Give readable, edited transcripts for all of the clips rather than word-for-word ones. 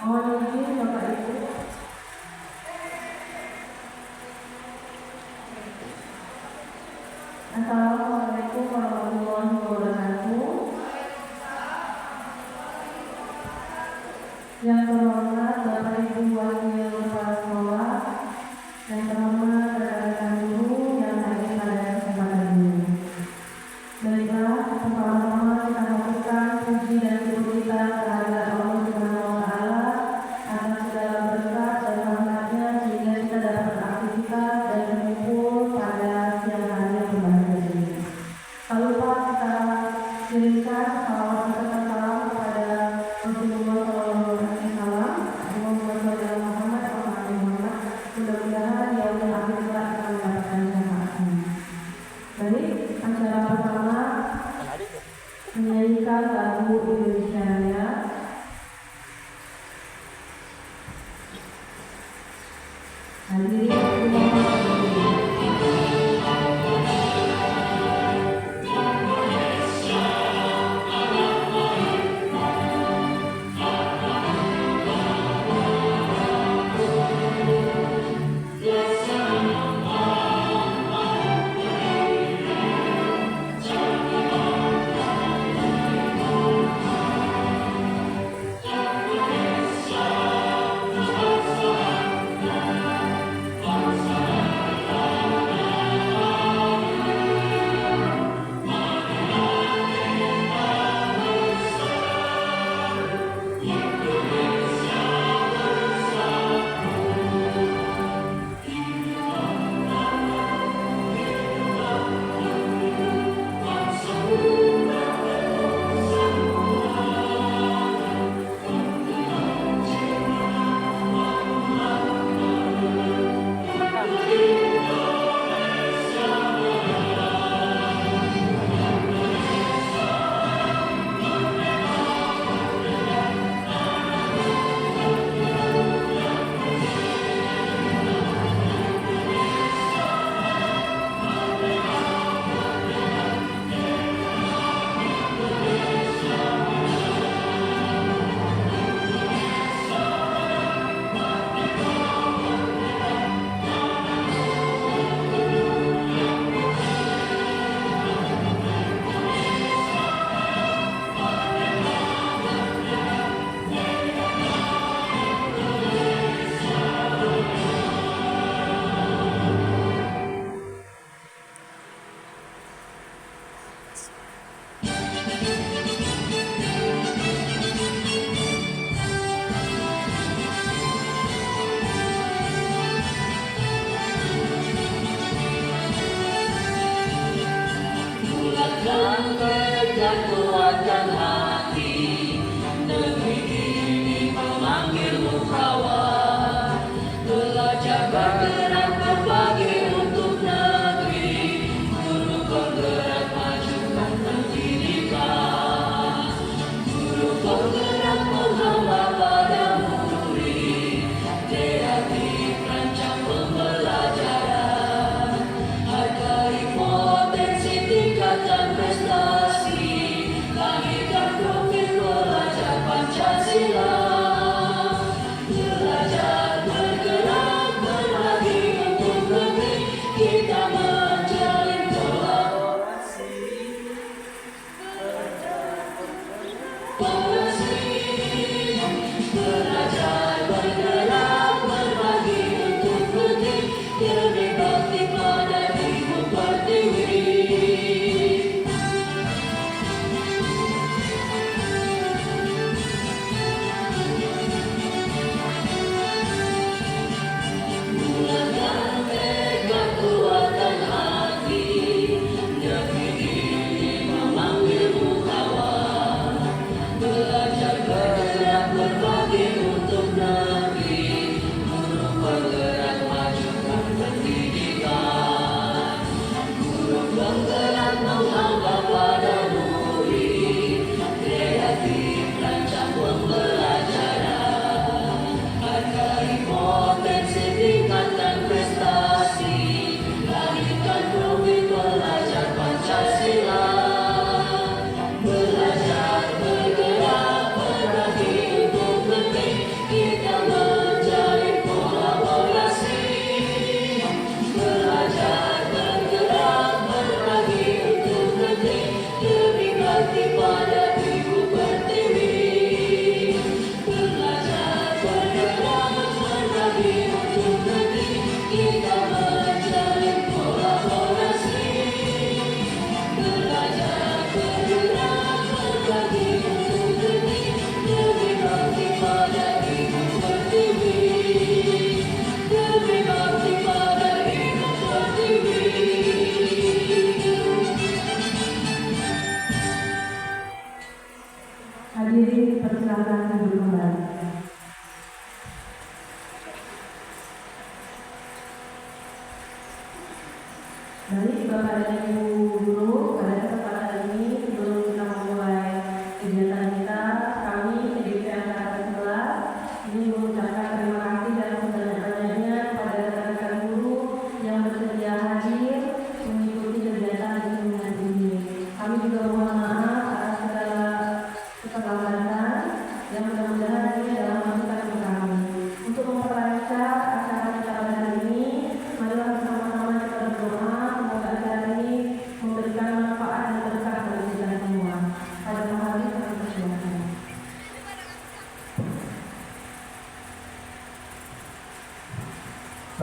Mohon izin Bapak Ibu. Assalamualaikum warahmatullahi wabarakatuh. Yang terhormat Bapak Ibu Wakil Kepala Sekolah, yang terhormat rekan-rekan guru yang hadir pada kesempatan ini. Baiklah, pertama-tama kita lakukan puji dan syukur kita kehadirat Allah Subhanahu wa Ta'ala atas segala berkat dan rahmatnya sehingga kita dapat beraktivitas dan berkumpul pada siang hari yang berbahagia ini. Tak lupa kita kirimkan salawat serta salam kepada Rasulullah SAW, Muhammad Muhammad. Mudah-mudahan di akhir akhir kelak kita mendapatkan syafaatnya. Baik, acara pertama menyanyikan lagu Indonesia Raya. Hadirin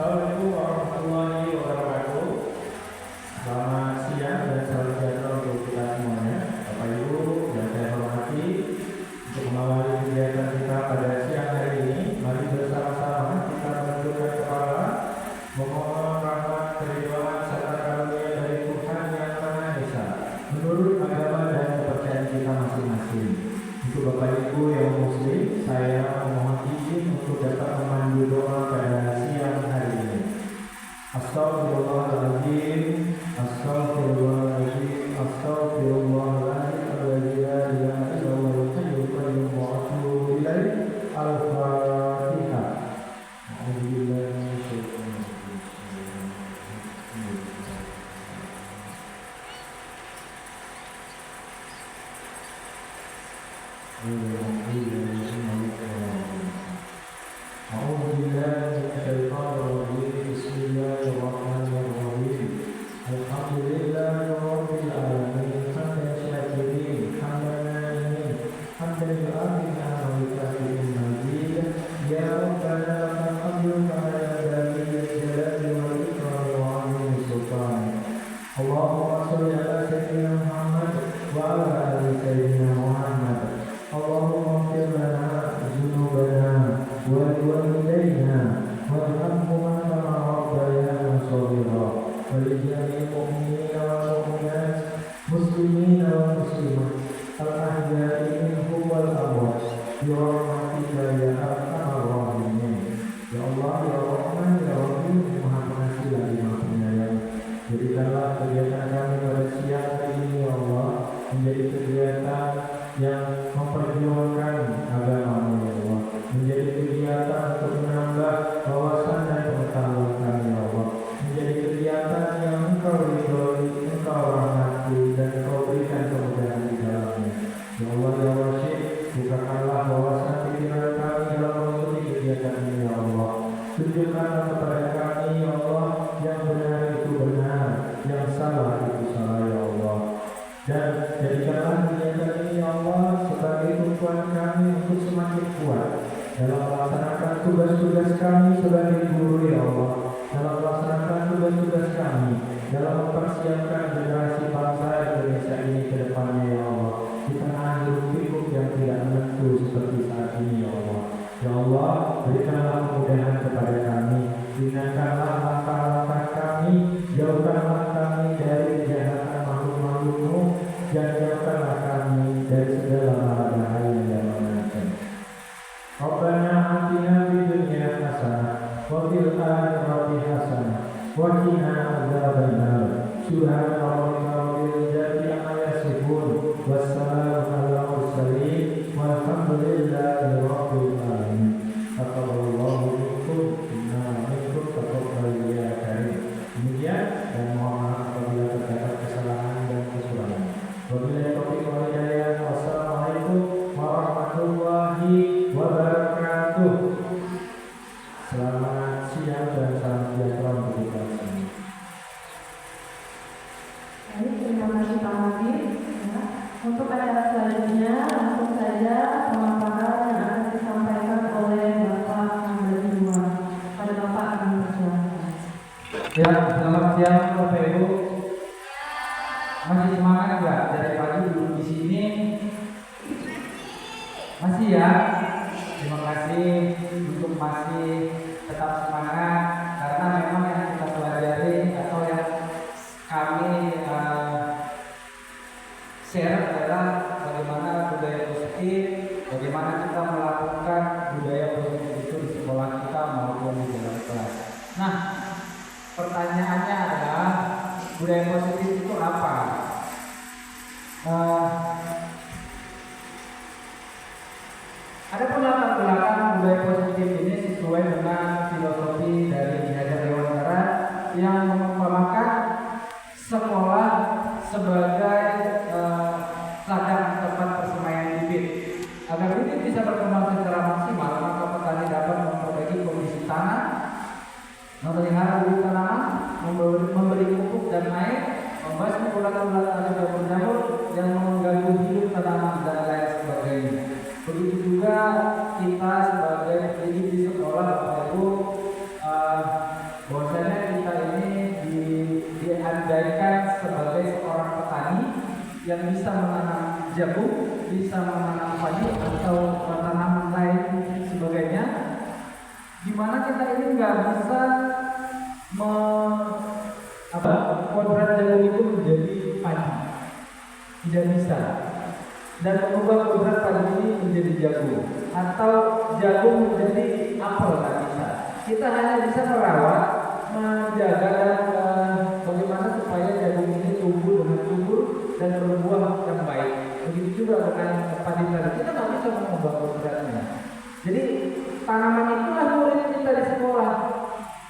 Assalamualaikum warahmatullahi wabarakatuh. Selamat siang dan salam sejahtera untuk kita semuanya, Bapak Ibu yang saya hormati. Untuk mengawali kegiatan kita pada siang hari ini, mari bersama-sama kita menundukkan kepala, memohon rahmat, keridhaan serta karunia dari Tuhan yang Maha Esa menurut agama dan kepercayaan kita masing-masing. Untuk Bapak Ibu yang Muslim, saya memohon izin untuk dapat memandu doa pada siang hari ini. Astaghfirullahaladzim, astaghfirullahaladzim, astaghfirullahaladzim, Al-Fatihah. Allahumma sholli ala sayyidina Muhammad wa ala ali sayyidina Muhammad. Allahumma ighfir lana dzunubana wa liwalidayna warhamhuma kama rabbayana shaghira wa li jami'il mu'minina wal mu'minat muslimina wal muslimat al-ahya'i minhum wal amwat bi rahmatika ya arhamar rahimin. Ya Allah, ya Rahman, ya Rahim, Maha Pengasih lagi Maha Penyayang. Jadikanlah kegiatan kami pada siang hari ini, ya Allah, menjadi kegiatan yang memperjuangkan agama-Mu, ya Allah, menjadi kegiatan untuk menambah wawasan dan pengetahuan kami, ya Allah, menjadi kegiatan yang Engkau ridhoi, Engkau rahmati, dan Engkau berikan kemudahan di dalamnya. Ya Allah, ya Rasyid, bukakanlah wawasan pikiran kami dalam mengikuti kegiatan ini, ya Allah. Tunjukkanlah kepada kami, ya Allah, yang benar itu benar, yang salah itu salah, ya Allah. Dan jadikanlah kegiatan ini, ya Allah, sebagai tumpuan kami untuk semakin kuat dalam melaksanakan tugas-tugas kami sebagai guru, ya Allah, dalam melaksanakan tugas-tugas kami dalam mempersiapkan generasi bangsa Indonesia ini ke depannya, ya Allah, di tengah hiruk-pikuk yang tidak menentu seperti saat ini, ya Allah. Ya Allah, berikanlah kemudahan kepada kami, ringankanlah langkah-langkah kami, jauhkanlah kami dari kejahatan makhluk-makhluk-Mu, dan jauhkanlah kami dari segala mara bahaya yang mengancam. Rabbana atina fid dunya hasanah wa fil akhirati hasanah wa qina adzabannar. Subhana rabbika rabbil izzati amma yasifun, wassalamu alal mursalin, walhamdulillahi rabbil alamin. Taqabbalallahu minkum inna minkum taqabbal ya karim. Demikian, dan mohon maaf apabila terdapat kesalahan dan kekurangan. Wabillahi taufiq wal hidayah. Wassalamualaikum warahmatullahi wabarakatuh. Selamat siang dan salam sejahtera untuk kita semua. Baik, terima kasih Pak Habib. Ya. Untuk acara selanjutnya, langsung saja pemaparan yang akan disampaikan oleh Bapak Hamdan Jumat. Pada Bapak kami persilakan. Ya, selamat siang Bapak Ibu. Masih semangat nggak dari pagi duduk di sini? Masih ya. Terima kasih untuk masih tetap semangat, karena memang yang kita pelajari atau yang kami share adalah bagaimana budaya positif, bagaimana kita melakukan budaya positif itu di sekolah kita maupun di dalam kelas. Nah, pertanyaannya adalah budaya positif itu apa? Ada latar belakang budaya positif ini sesuai dengan filosofi dari Ki Hajar Dewantara yang mengumpamakan sekolah sebagai ladang tempat persemaian bibit. Agar bibit bisa berkembang secara maksimal, maka petani dapat memperbaiki kondisi tanah, memelihara bibit tanaman, memberi pupuk dan air, membasmi ulat-ulat atau jamur-jamur yang mengganggu hidup tanaman dan lain sebagainya. Begitu juga kita sebagai pendidik di sekolah, Bapak Ibu, bisa menanam jagung, bisa menanam padi atau tanaman lain sebagainya, gimana kita ini nggak bisa kodrat jagung itu menjadi padi, tidak bisa, dan mengubah kodrat padi ini menjadi jagung atau jagung menjadi apel, nggak bisa. Kita hanya bisa merawat, menjaga dan bagaimana supaya jagung ini tumbuh dengan subur dan berbuah yang baik. Begitu juga dengan padi tadi, kita nggak bisa mengubah kodratnya. Jadi tanaman itulah murid kita di sekolah,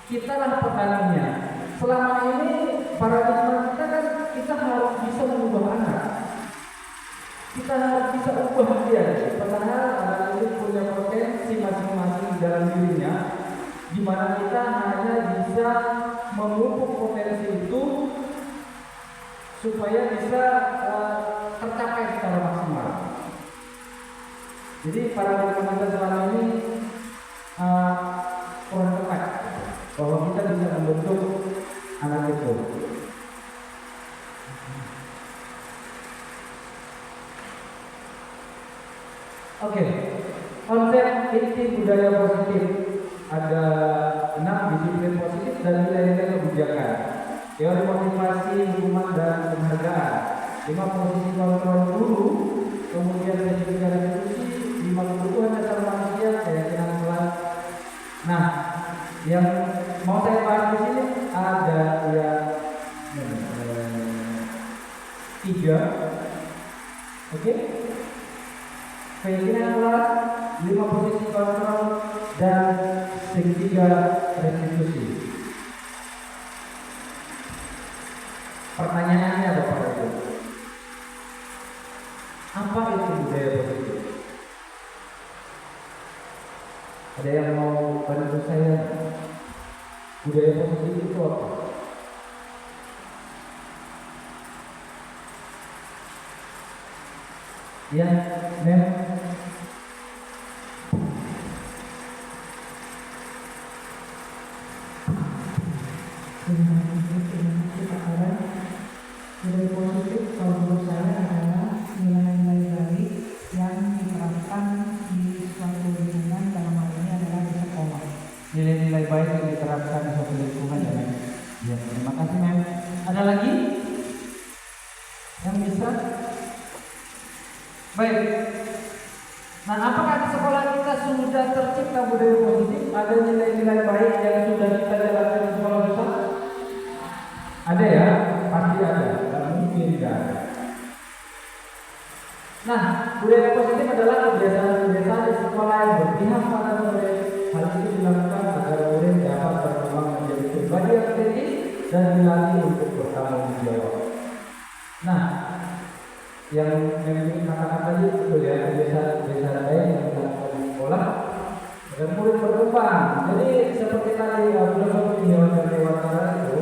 kita lah petaninya. Selama ini paradigma kita kan kita harus bisa mengubah anak, kita harus bisa ubah dia. Padahal anak itu punya potensi masing-masing dalam dirinya, di mana kita hanya bisa memupuk potensi itu supaya bisa tercapai secara maksimal. Jadi paradigma kita selama ini kurang tepat bahwa kita bisa membentuk anak itu. Oke, konsep inti budaya positif ada 6 disiplin positif dan nilai-nilai kebijakan. Teori motivasi, hukuman dan penghargaan. 5 posisi kontrol guru, kemudian spesifikasi restitusi, 5 kebutuhan dasar manusia, keyakinan kelas. Nah, yang mau saya bahas di sini ada yang 3, oke? Keyakinan kelas, 5 posisi kontrol, dan segitiga restitusi. Pertanyaannya ada pada itu. Apa itu budaya positif? Ada yang mau bantu saya? Budaya positif itu apa? Ya, Mem. Nilai positif kalau menurut saya adalah nilai-nilai baik yang diterapkan di suatu lingkungan, dalam hal ini adalah di sekolah. Nilai-nilai baik yang diterapkan di suatu lingkungan, ya, Mem. Ya, terima kasih, Mem. Ada lagi yang bisa? Baik. Nah, apakah di sekolah kita sudah tercipta budaya positif? Ada nilai-nilai baik yang sudah kita jalankan di sekolah kita? Ada ya? Pasti ada. Tidak mungkin tidak ada. Nah, budaya positif adalah kebiasaan-kebiasaan di sekolah yang berpihak pada murid. Hal ini dilakukan agar murid dapat berkembang menjadi pribadi yang kritis dan dilatih untuk bertanggung jawab. Nah, yang memiliki kata-kata tadi betul ya, kebiasaan-kebiasaan baik yang dilakukan di sekolah agar murid berkembang. Jadi seperti tadi filosofi hewan dan dewasa itu,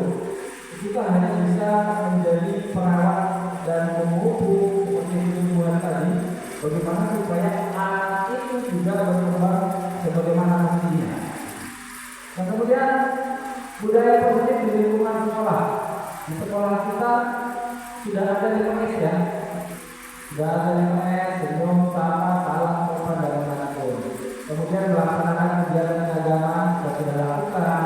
kita hanya bisa menjadi perawat dan pemupuk seperti tumbuhan tadi. Bagaimana supaya anak itu juga berkembang sebagaimana mestinya. Dan kemudian budaya positif di lingkungan sekolah. Di sekolah kita sudah ada 5S ya. Sudah ada 5S, senyum, sapa, salam, sopan, dan manapun. Kemudian melaksanakan kegiatan keagamaan yang sudah lakukan,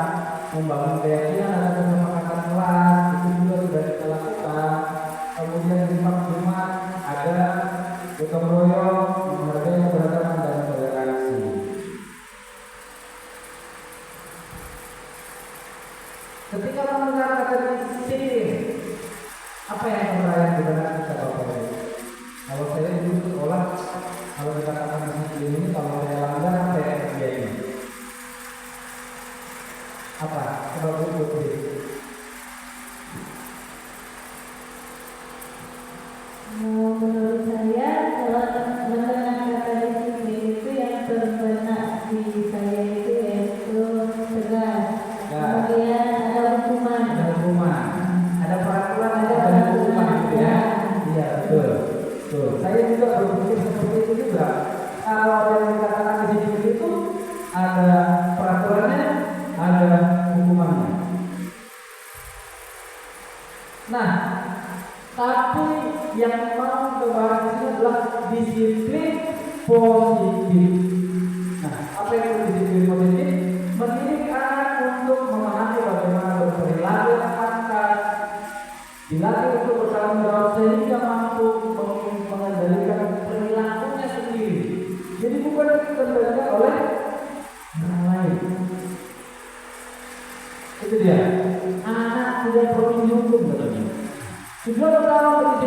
membangun keyakinan dan kesepakatan kelas, itu juga sudah kita lakukan. Kemudian di Jumat ada gotong royong, menghargai keberagaman dan toleransi. Ketika mendengar kata disiplin, apa yang terbayang di benak kita, Bapak Ibu? Kalau saya dulu sekolah, kalau dikatakan disiplin ini, kalau saya langgar apa ya?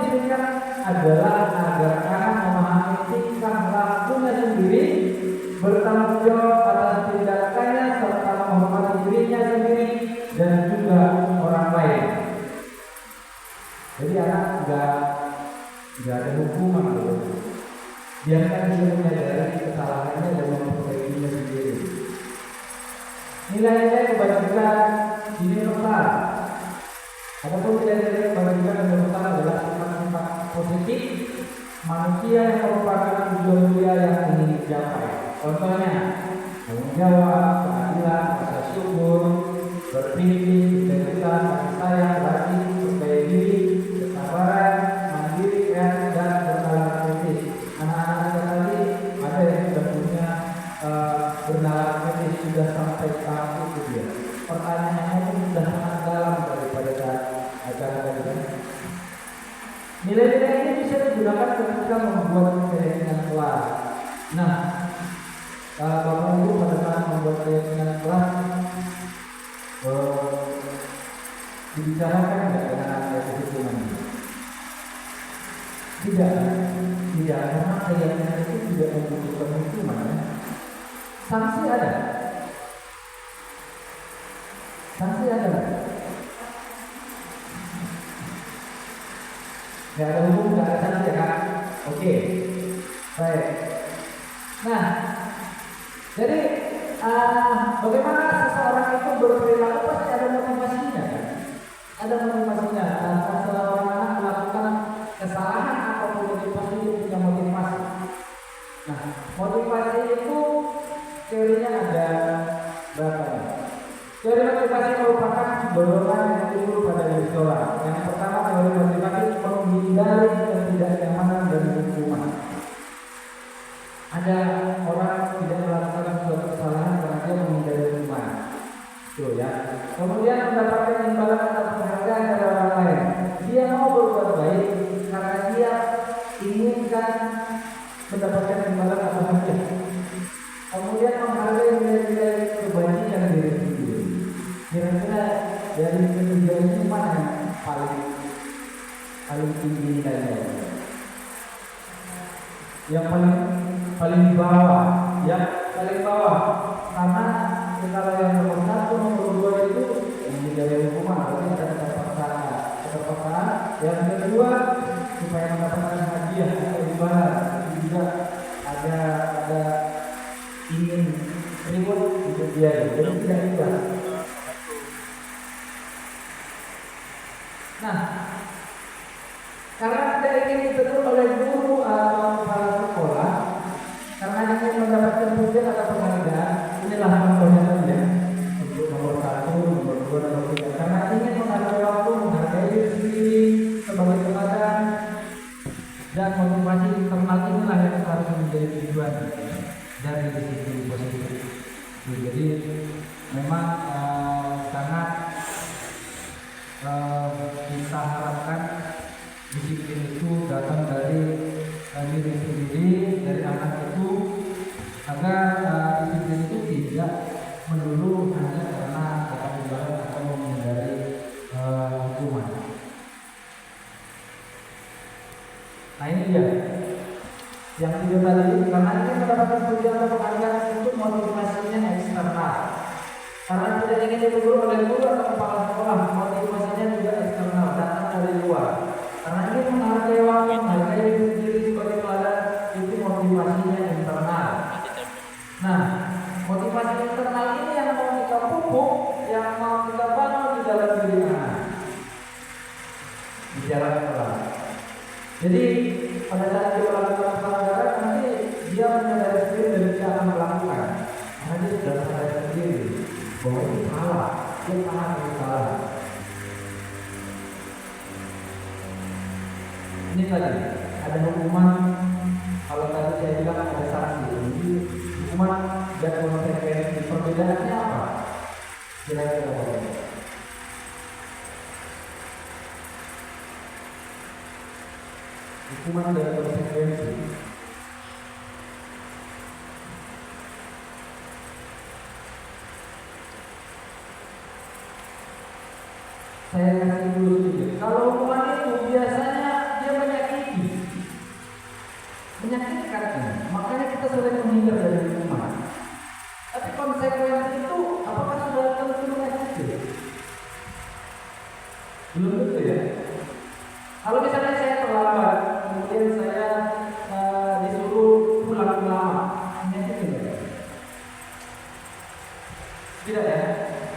diberikan adalah agar anak memahami tingkah lakunya sendiri, bertanggung jawab atas tindakannya serta menghormati dirinya sendiri dan juga orang lain. Jadi anak nggak ada hukuman gitu. Biarkan dia menyadari kesalahannya dan memperbaikinya sendiri. Nilai-nilai kebajikan universal. Adapun nilai-nilai kebajikan universal adalah sifat-sifat positif manusia yang merupakan tujuan mulia yang ingin dicapai. Contohnya, tanggung jawab, keadilan, rasa syukur, berprinsip, integritas, kasih sayang, berbakti, percaya diri, kesabaran, mandiri, kreatif, dan bernalar kritis. Anak-anak kita tadi ada yang sudah punya bernalar kritis, sudah sampai tahap itu dia. Pertanyaannya pun sudah sangat dalam daripada acara tadi. Nilai-nilai ini bisa digunakan ketika membuat keyakinan kelas. Nah, Bapak Ibu pada saat membuat keyakinan kelas dibicarakan tidak dengan anak hukuman? Tidak, karena keyakinan itu tidak membutuhkan hukuman. Ya. Sanksi ada. Gak ada hukum, gak ada sanksi kan? Oke, baik. Nah, jadi bagaimana seseorang itu berperilaku pasti ada motivasinya kan? Ada motivasinya. Seseorang anak melakukan kesalahan apapun itu pasti dia punya motivasi. Nah, motivasi itu teorinya ada berapa ya? Teori motivasi merupakan dorongan yang timbul pada diri seseorang. Yang pertama, teori motivasi menghindari ketidaknyamanan dan hukuman. Ada orang tidak melakukan suatu kesalahan karena dia menghindari hukuman. Tuh ya. Kemudian mendapatkan imbalan atau penghargaan dari orang lain. Dia mau berbuat baik karena dia inginkan mendapatkan imbalan atau hadiah. Kemudian menghargai nilai-nilai kebajikan diri sendiri. Kira-kira dari ketiga ini mana yang paling tinggi nilainya? Yang paling di bawah, paling bawah. Karena kalau yang nomor 1, nomor 2 itu menghindari hukuman, berarti ada keterpaksaan. Yang kedua, supaya mendapatkan hadiah atau imbalan, itu juga ada ingin reward untuk dia, jadi tidak ikhlas. Nah, karena tidak ingin ditegur oleh guru atau kepala sekolah, karena ingin mendapatkan pujian atau penghargaan, inilah contohnya saja untuk nomor 1, nomor 2, nomor 3. Karena ingin menghargai waktu, menghargai diri sendiri sebagai teladan, dan motivasi internal inilah yang harus menjadi tujuan dari disiplin positif. Jadi memang sangat kita harapkan disiplin itu datang dari diri sendiri, dari anak itu, agar disiplin itu tidak melulu hanya karena dapat imbalan atau menghindari hukuman. Nah ini dia yang video tadi, karena ini mendapatkan pujian atau penghargaan untuk motivasinya eksternal. Karena tidak ingin ditegur oleh guru atau kepala sekolah, motivasinya juga eksternal, datang dari luar. Karena ingin menghargai waktu, menghargai diri sebagai teladan, itu motivasinya internal. Nah, motivasi internal ini yang mau kita pupuk, yang mau kita bangun di dalam diri anak, di dalam kelas. Jadi pada saat dia melakukan pelanggaran, nanti dia menyadari sendiri dan dia akan melakukan. Karena dia sudah sadar sendiri bahwa itu salah, dia paham itu salah. Ini tadi ada hukuman. Kalau tadi saya bilang ada sanksi, jadi hukuman dan konsekuensi, perbedaannya apa? Kira-kira apa? Hukuman dan konsekuensi. Saya kasih dulu sedikit. Kalau hukuman itu biasanya dia menghindar dari hukuman. Tapi konsekuensi itu apakah sudah tentu menyakiti? Belum tentu ya. Kalau misalnya saya terlambat, kemudian saya disuruh pulang lama, menyakiti nggak? Tidak ya.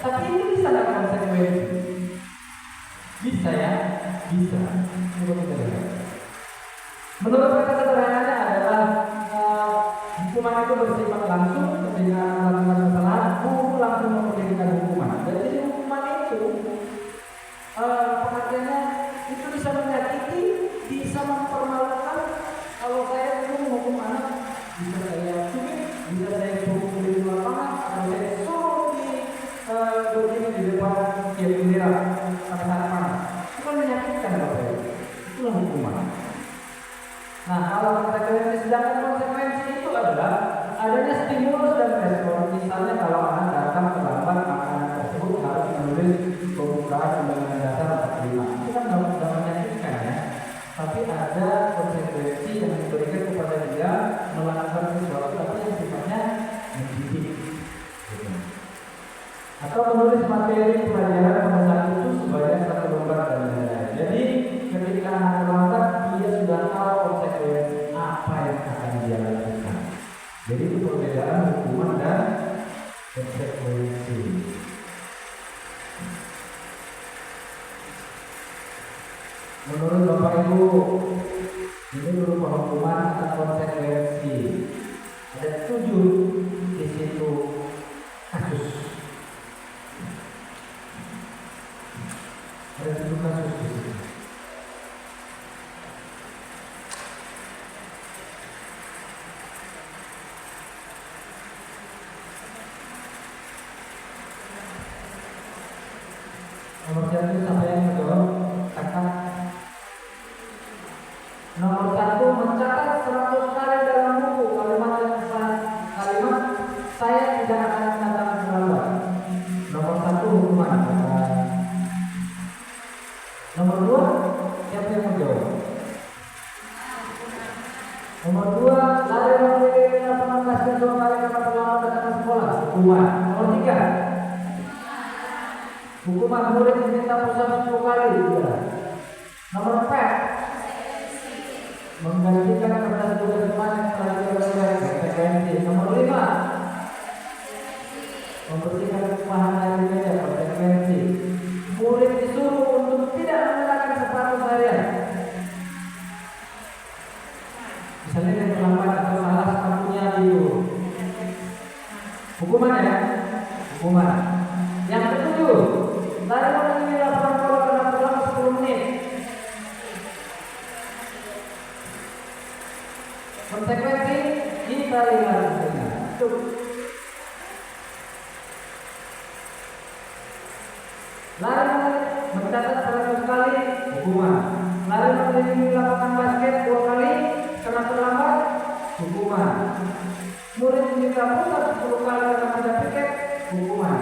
Tapi ini bisa ada konsekuensi. Bisa ya, bisa. Coba kita lihat. Menurut mereka sederhananya adalah hukuman itu bersifat langsung ketika melakukan kesalahan, guru langsung memberikan hukuman. Jadi hukuman itu pengertiannya itu bisa menyakiti, bisa mempermalukan. Kalau saya dulu menghukum anak, bisa saya cubit, bisa saya suruh beli di lapangan, atau saya suruh berdiri di depan tiang bendera pada saat panas. Itu kan menyakitkan Bapak Ibu. Itulah hukuman. Nah, kalau konsekuensi, sedangkan konsekuensi itu adalah adanya stimulus dan respon. Misalnya kalau anak datang terlambat, maka anak tersebut harus menulis pembukaan Undang-Undang Dasar 45. Itu kan sudah menyakitkan ya. Tapi ada konsekuensi yang diberikan kepada dia melakukan sesuatu tapi yang sifatnya mendidik. Atau menulis materi pelajaran pada saat itu sebanyak 1 lembar dan lain-lain. Jadi ketika anak terlambat, dia sudah tahu konsekuensi apa yang akan dia lakukan. Jadi itu perbedaan hukuman dan konsekuensi. Menurut Bapak Ibu, ini berupa hukuman atau konsekuensi. Ada 7 di situ kasus. Ada 7 kasus di situ. Nomor 1 siapa yang menjawab? Kata nomor 1, mencatat 100 kali dalam buku kalimat saya tidak akan datang terlambat. Nomor 1 hukuman. Nomor 2, siapa yang menjawab? Nomor 2, lari mengelilingi lapangan basket 2 kali karena terlambat datang ke sekolah. Hukuman. Nomor 3, hukuman murid diminta push-up 10 kali. Nomor 4, menggantikan kertas tugas teman yang telah dilakukan. Konsekuensi. Nomor 5, membersihkan tumpahan air di meja. Konsekuensi. Murid disuruh untuk tidak menggunakan sepatu seharian. Misalnya yang terlambat atau salah sepatunya itu. Hukuman ya? Hukuman. Yang ketujuh, lari mengelilingi lapangan bola karena terlambat 10 menit. Konsekuensi, kita lihat cukup. Lari mencatat 100 kali, hukuman. Lari mengelilingi lapangan basket 2 kali karena terlambat, hukuman. Murid diminta push-up 10 kali karena tidak piket, hukuman.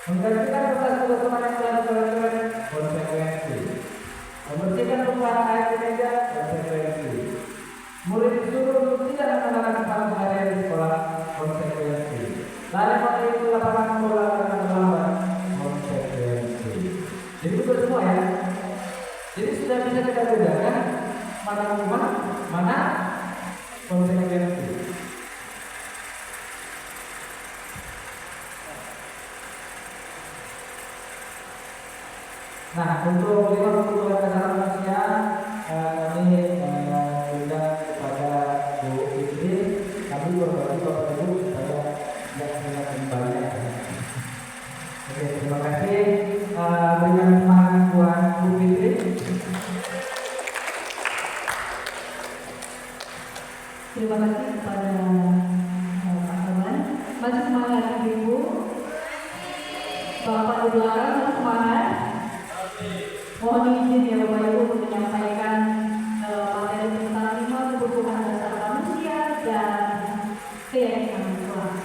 Menggantikan kertas tugas teman yang telah dilakukan, konsekuensi. Membersihkan tumpahan air di meja, konsekuensi. Murid disuruh untuk tidak menggunakan sepatu seharian di sekolah, konsekuensi. Lari mengelilingi lapangan bola karena terlambat, konsekuensi. Jadi itu semua ya. Jadi sudah bisa kita bedakan mana hukuman, mana konsekuensi. Nah, untuk 5 kebutuhan dasar manusia, kami undang kepada Bu Fitri. Kami berbagi Bapak Ibu supaya tidak semakin banyak. Oke, terima kasih. Berikan semangat buat Bu Fitri. Terima kasih kepada Pak Herman. Masih semangat Ibu. Bapak di belakang masih semangat. Mohon izin ya Bapak Ibu untuk menyampaikan materi tentang 5 kebutuhan dasar manusia dan keyakinan Islam.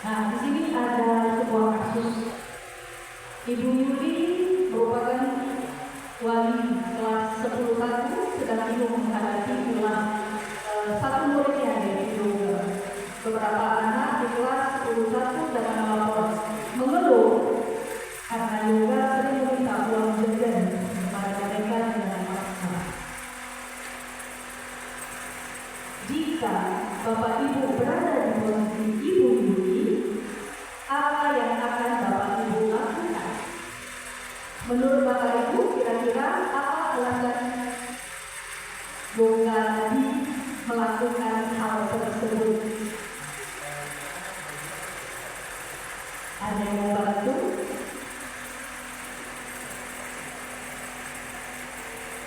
Nah, di sini ada sebuah kasus. Ibu Yuli merupakan wali kelas 10-1 sedang ibu Jika Bapak Ibu berada di posisi Ibu Yuli, apa yang akan Bapak Ibu lakukan? Menurut Bapak Ibu, kira-kira apa alasan Yoga tadi melakukan hal tersebut? Ada yang mau bantu?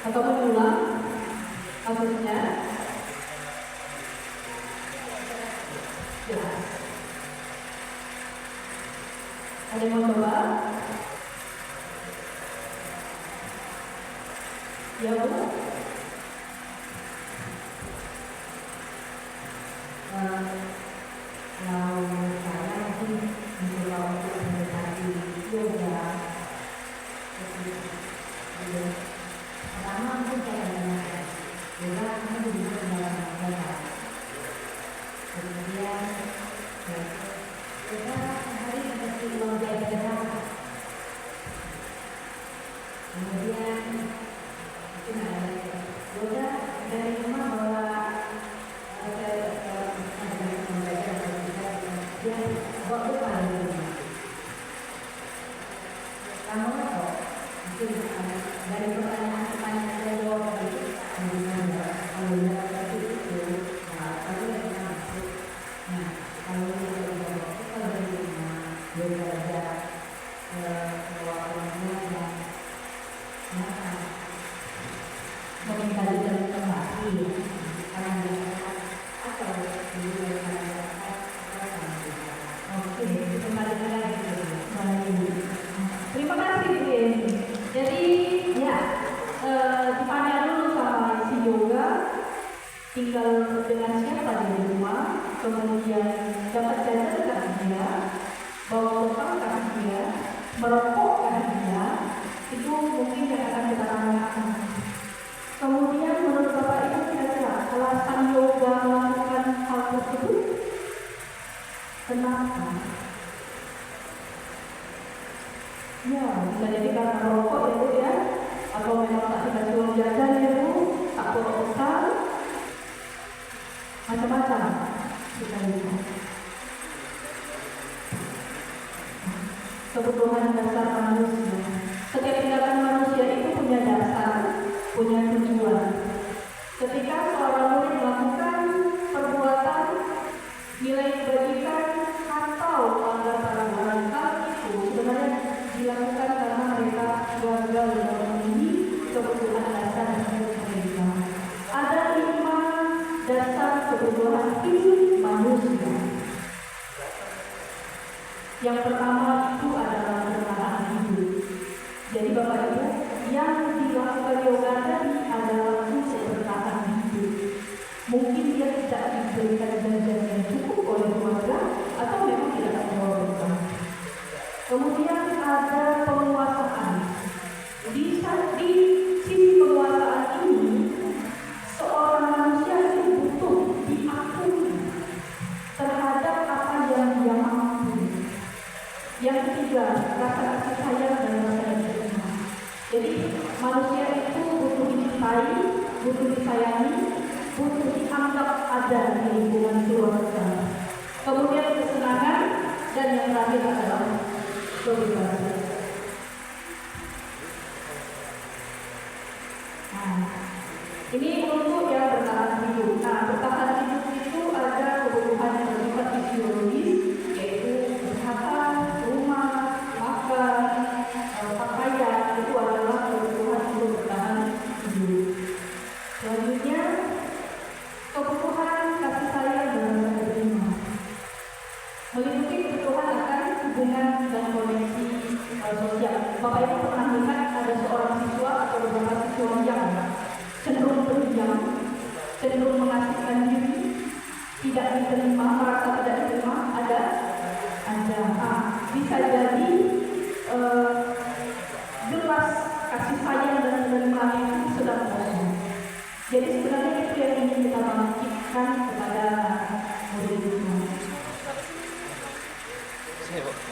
Atau mengulang maksudnya? Jelas. Ada yang mau coba? Ya Bu? Kalau saya sih mencoba untuk mendekati yoga, pertama mungkin saya dengarkan yoga itu bisa dalam yoga. Kemudian yoga hari seperti loncat bergerak. Kemudian mungkin ada yoga dari rumah bawa bawa bekal di rumah. Kamu kok mungkin dari pertanyaan saya jawab tadi gimana kalau tidak seperti itu, kalau yang kita masuk, nah kalau kita jawab kalau dari rumah dia belajar bahwa orangnya yang kenapa meminta dia kembali karena dia atau dia Oke, kembali lagi. Terima kasih Bu Yeni. Jadi ya ditanya dulu sama si Yoga tinggal dengan siapa di rumah, kemudian dapat jajan dia, bawa bekal dia, merokok dia, itu mungkin yang akan kita tanyakan. Kemudian menurut Bapak Ibu kira-kira alasan Yoga melakukan hal tersebut kenapa? Ya, bisa jadi karena merokok ya Bu ya, atau memang tak dikasih uang jajan ya Bu, tak bawa bekal, macam-macam kita lihat. Kebutuhan dasar manusia. Setiap tindakan manusia itu punya dasar, punya tujuan. Ketika seorang murid melakukan perbuatan nilai kebajikan atau melanggar peraturan, hal itu sebenarnya dilakukan karena mereka gagal memenuhi kebutuhan dasar hidup mereka. Ada 5 dasar kebutuhan hidup manusia. Yang pertama itu adalah bertahan hidup. Jadi Bapak Ibu, yang dilakukan yoga tadi adalah untuk bertahan hidup. Mungkin dia tidak diberikan jajan yang cukup oleh keluarga atau memang tidak membawa bekal. Kemudian ada penguasaan. Di sisi penguasaan ini, seorang manusia itu butuh diakui terhadap apa yang dia mampu. Yang ketiga, rasa kasih sayang dan rasa terima. Jadi manusia itu butuh dicintai, butuh disayangi, butuh dianggap ada di lingkungan keluarga. Kemudian kesenangan dan yang terakhir adalah kebebasan. Nah, ini untuk yang bertahan hidup. Nah, bertahan hidup itu ada kebutuhan yang bersifat fisiologis, yaitu kesehatan, rumah, makan, pakaian, itu adalah kebutuhan untuk bertahan hidup. Selanjutnya, kebutuhan kasih sayang dan rasa terima. Meliputi kebutuhan akan hubungan dan koneksi sosial. Bapak Ibu pernah lihat ada seorang siswa atau beberapa siswa yang cenderung pendiam, cenderung mengasihkan diri, tidak diterima, merasa tidak diterima, ada. Nah, bisa jadi gelas kasih sayang dan penerimaan itu sedang kosong. Jadi sebenarnya itu yang ingin kita bangkitkan kepada murid itu.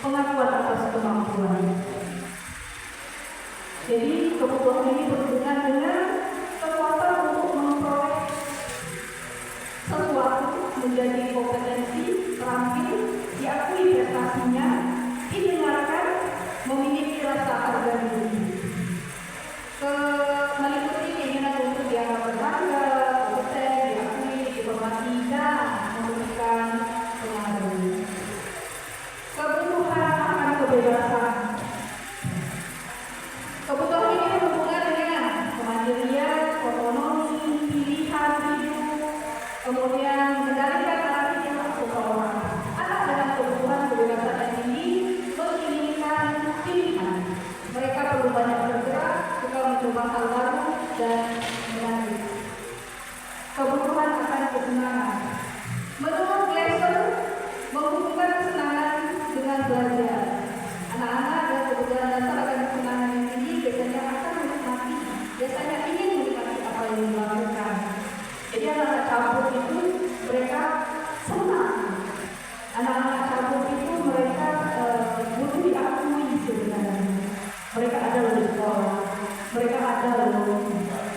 Pengakuan atas kemampuan. Jadi kebutuhan ini berhubungan dengan kekuatan untuk memperoleh menjadi kompetensi, terampil, diakui prestasinya, didengarkan, memiliki rasa harga diri. Meliputi keinginan untuk dianggap berharga, kompeten, diakui, dihormati, dan memberikan pengaruh. Kebutuhan akan kebebasan. Kebutuhan ini berhubungan dengan kemandirian, otonomi, pilihan hidup, kemudian mengendalikan arah hidup seseorang. Anak dengan kebutuhan kebebasan yang tinggi menginginkan pilihan. Mereka perlu banyak bergerak, suka mencoba hal baru dan menarik. Kebutuhan akan kesenangan. Menurut Glasser, menghubungkan kesenangan dengan belajar. Anak-anak dan kebutuhan dasar akan kesenangan yang tinggi biasanya akan menikmati, biasanya ingin menikmati apa yang dilakukan. Jadi anak-anak cabut itu mereka senang. Anak-anak cabut itu mereka butuh diakui sebenarnya. Mereka ada di sekolah, mereka ada loh.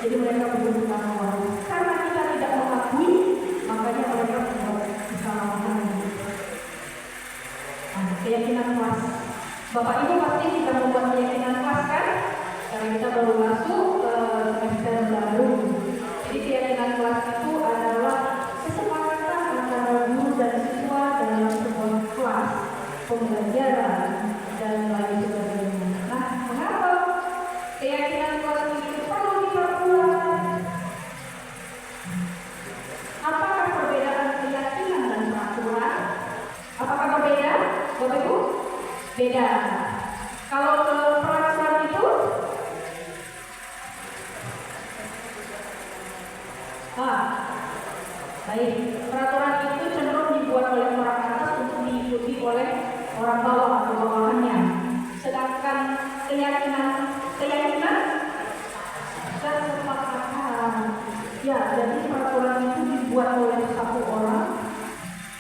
Jadi mereka butuh pengakuan. Karena kita tidak mengakui, makanya mereka membuat kesalahan. Keyakinan kelas. Bapak Ibu pasti kita membuat keyakinan kelas kan? Karena kita baru masuk ke semester baru. Jadi keyakinan kelas itu adalah kesepakatan antara guru dan siswa dalam sebuah kelas pembelajaran dan lain sebagainya. Nah, mengapa keyakinan kelas itu perlu diperkuat? Apakah perbedaan keyakinan dan peraturan? Apakah berbeda, Bapak Ibu? Beda. Kalau peraturan itu, baik. Peraturan itu cenderung dibuat oleh orang atas untuk diikuti oleh orang bawah atau bawahannya. Sedangkan keyakinan kesepakatan. Ya, jadi peraturan itu dibuat oleh satu orang,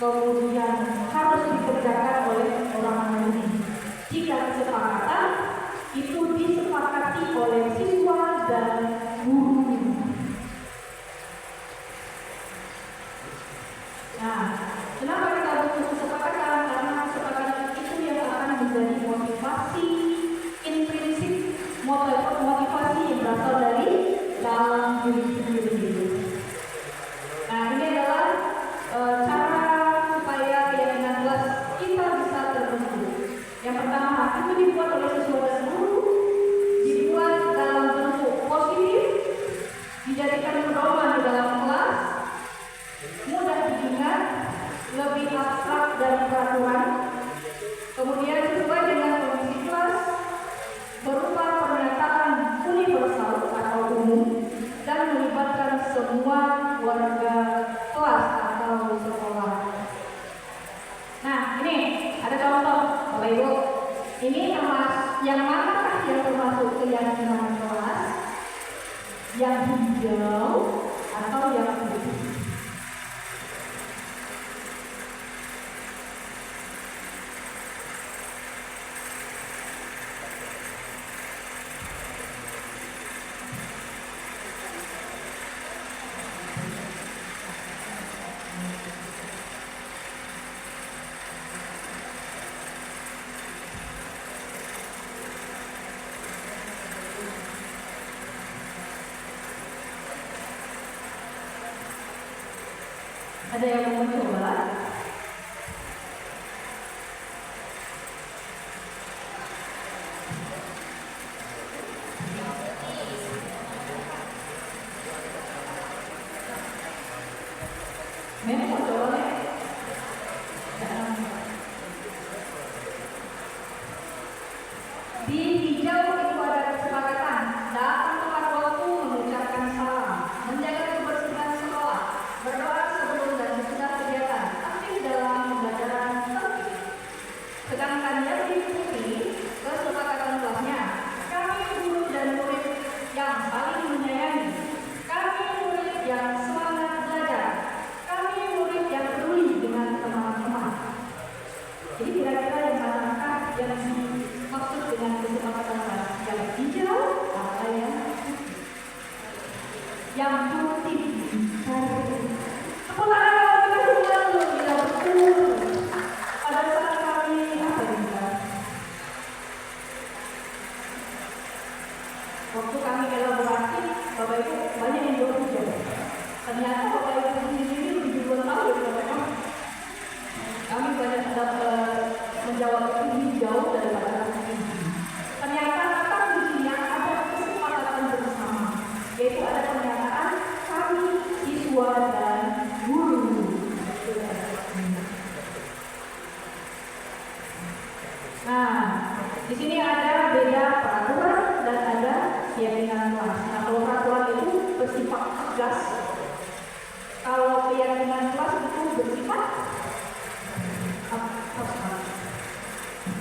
kemudian harus dikerjakan oleh orang lain. Jika kesepakatan itu disepakati oleh siswa dan guru. Nah, kenapa kita butuh kesepakatan? Karena kesepakatan itu yang akan menjadi motivasi intrinsik, motivasi yang berasal dari dalam diri sendiri. Nah, ini adalah cara supaya keyakinan kelas kita bisa terbentuk. Yang pertama, itu dibuat oleh siswa dan guru, dibuat dalam bentuk positif, dijadikan pedoman di dalam kelas, mudah diingat, lebih abstrak dari peraturan, kemudian sesuai dengan kondisi kelas, berupa pernyataan universal atau umum, dan melibatkan semua warga kelas atau sekolah. Nah, ini ada contoh, Bapak Ibu. Ini yang manakah yang termasuk keyakinan kelas? Yang hijau atau yang putih? Ada yang mau mencoba? Memang mau coba nih? Di hijau itu ada kesepakatan datang tepat waktu, mengucapkan salam, menjaga kebersihan sekolah, berdoa sebelum dan sesudah kegiatan, aktif dalam pembelajaran tertib. Sedangkan yang di putih, kesepakatan kelasnya, kami guru dan murid yang saling menyayangi, kami murid yang semangat belajar, kami murid yang tugas. Kalau keyakinan kelas itu bersifat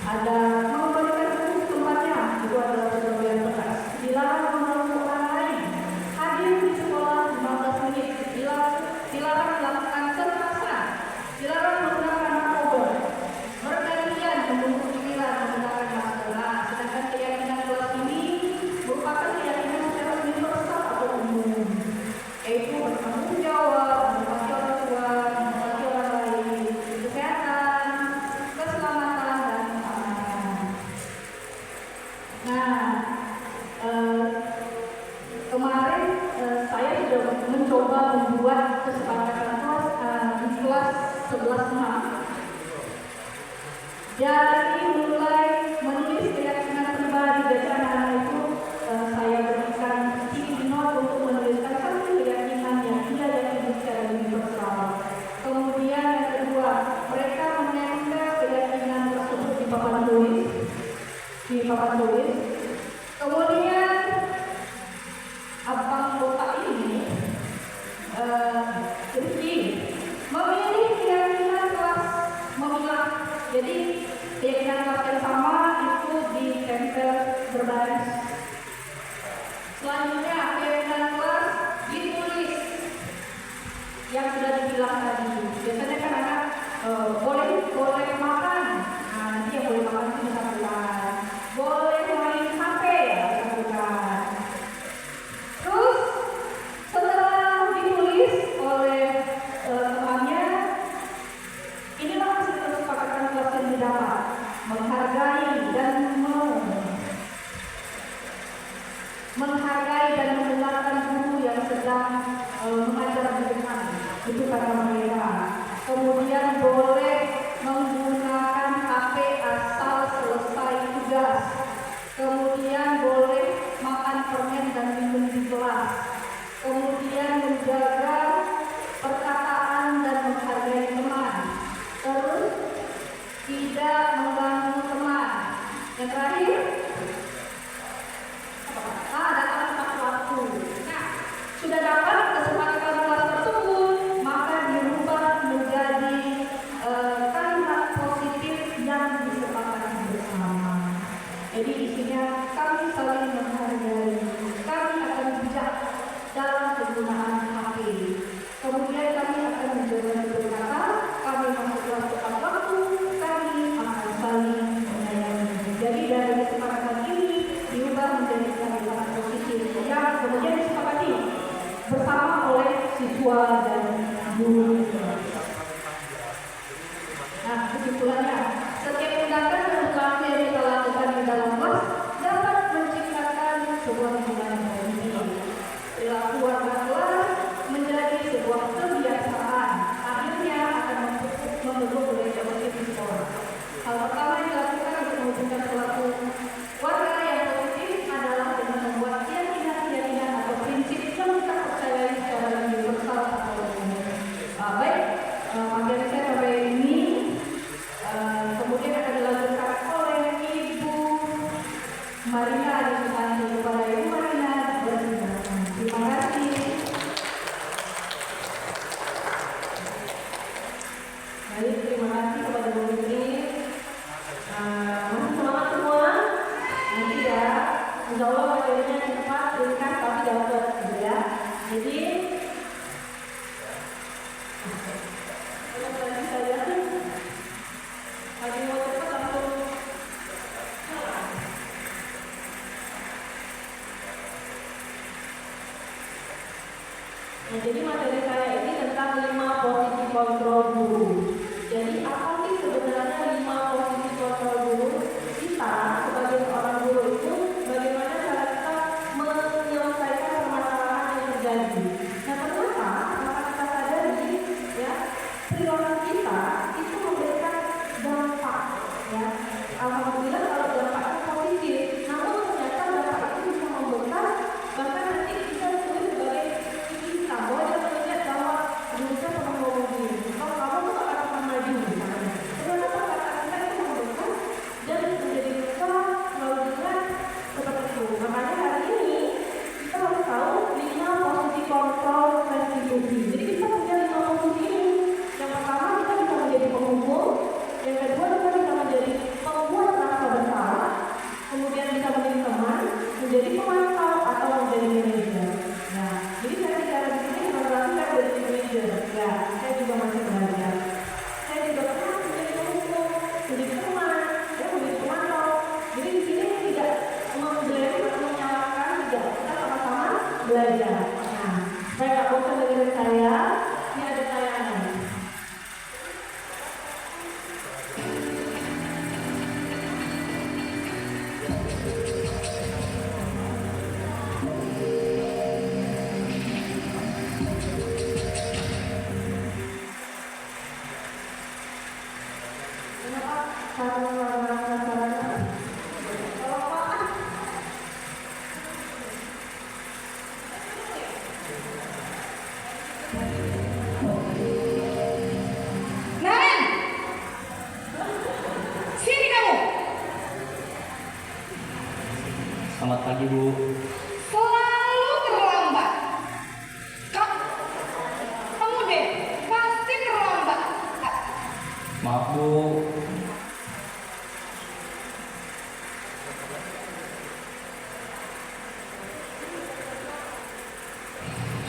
ada mengembalikan tempatnya, itu adalah pegawai tugas. Dilarang mengganggu orang lain. Hadir di sekolah 15 menit. Dilarang melakukan kekerasan. Dilarang menggunakan narkoba. Bergantian membunuh pikiran menggunakan masker. Sedangkan keyakinan kelas ini merupakan keyakinan secara universal atau umum, yaitu bertanggung jawab, berbakti orang tua, berbakti orang lain, kesehatan, keselamatan, dan keamanan. Nah, kemarin saya sudah mencoba membuat kesepakatan kelas di kelas 11.6. Dari mulai menulis keyakinan pribadi dari anak-anak itu, saya berikan sticky note untuk menuliskan satu keyakinan yang dia yakini secara universal. Kemudian yang kedua, mereka menempel keyakinan tersebut di papan tulis. Kemudian abang bapak ini Rifki memilih keyakinan kelas memilah. Jadi keyakinan kelas yang sama itu ditempel berbaris. Selanjutnya keyakinan kelas ditulis yang sudah dibilang tadi. Biasanya kan anak boleh makan. Nah, nanti yang boleh makan itu disatukan. Boleh main HP ya disatukan. Terus setelah ditulis oleh temannya, inilah hasil kesepakatan kelas yang didapat. Menghargai dan mendengarkan guru yang sedang mengajar di depan. Itu kata mereka. Kemudian boleh menggunakan HP asal selesai tugas. Kemudian boleh makan permen dan minum di kelas. Kemudian menjaga perkataan dan menghargai teman. Terus tidak mengganggu teman. Yang terakhir, datang tepat waktu. Nah, sudah dapat kesepakatan kelas tersebut, maka dirubah menjadi kalimat positif yang disepakati bersama. Jadi isinya kami saling menghargai, kami akan bijak dalam penggunaan HP. Kemudian kami akan menjaga berkata, kami masuk kelas tepat waktu, kami akan saling menyayangi. Jadi dari kesepakatan ini diubah menjadi kalimat positif yang kemudian disepakati bersama oleh siswa dan guru. Nah, kesimpulannya, setiap tindakan dan perilaku yang kita lakukan di dalam kelas dapat menciptakan sebuah hubungan yang positif. Perilaku warga kelas menjadi sebuah kebiasaan, akhirnya akan membentuk budaya positif di sekolah. Hal pertama yang dilakukan untuk mewujudkan perilaku warga yang positif adalah dengan membuat keyakinan atau prinsip yang kita percayai secara universal atau umum. Baik, materi saya sampai ini. Kemudian akan dilanjutkan oleh Ibu Marina Adisusanti. Kepada Ibu Marina bersilakan. Terima kasih. Baik, terima kasih kepada Bu Fitri. Masih semangat semua? Nanti ya, insya Allah materinya cepat, ringkas, tapi dapat gitu ya. Jadi kalau tadi saya lagi mau cepat langsung. Nah, jadi materi saya ini tentang 5 posisi kontrol guru. Jadi apa sih sebenarnya 5 posisi kontrol guru? Kita sebagai seorang guru itu bagaimana cara kita menyelesaikan permasalahan yang terjadi. Nah, ternyata kita sadari ya, perilaku kita Naren, sini kamu. Selamat pagi, Bu. Selalu terlambat. Kamu deh, pasti terlambat. Maaf, Bu.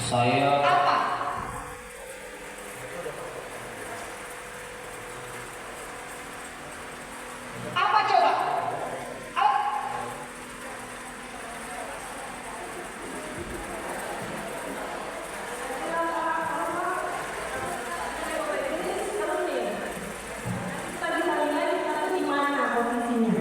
Saya Apa? Apa coba? Tadi saya kita tuh di mana posisinya?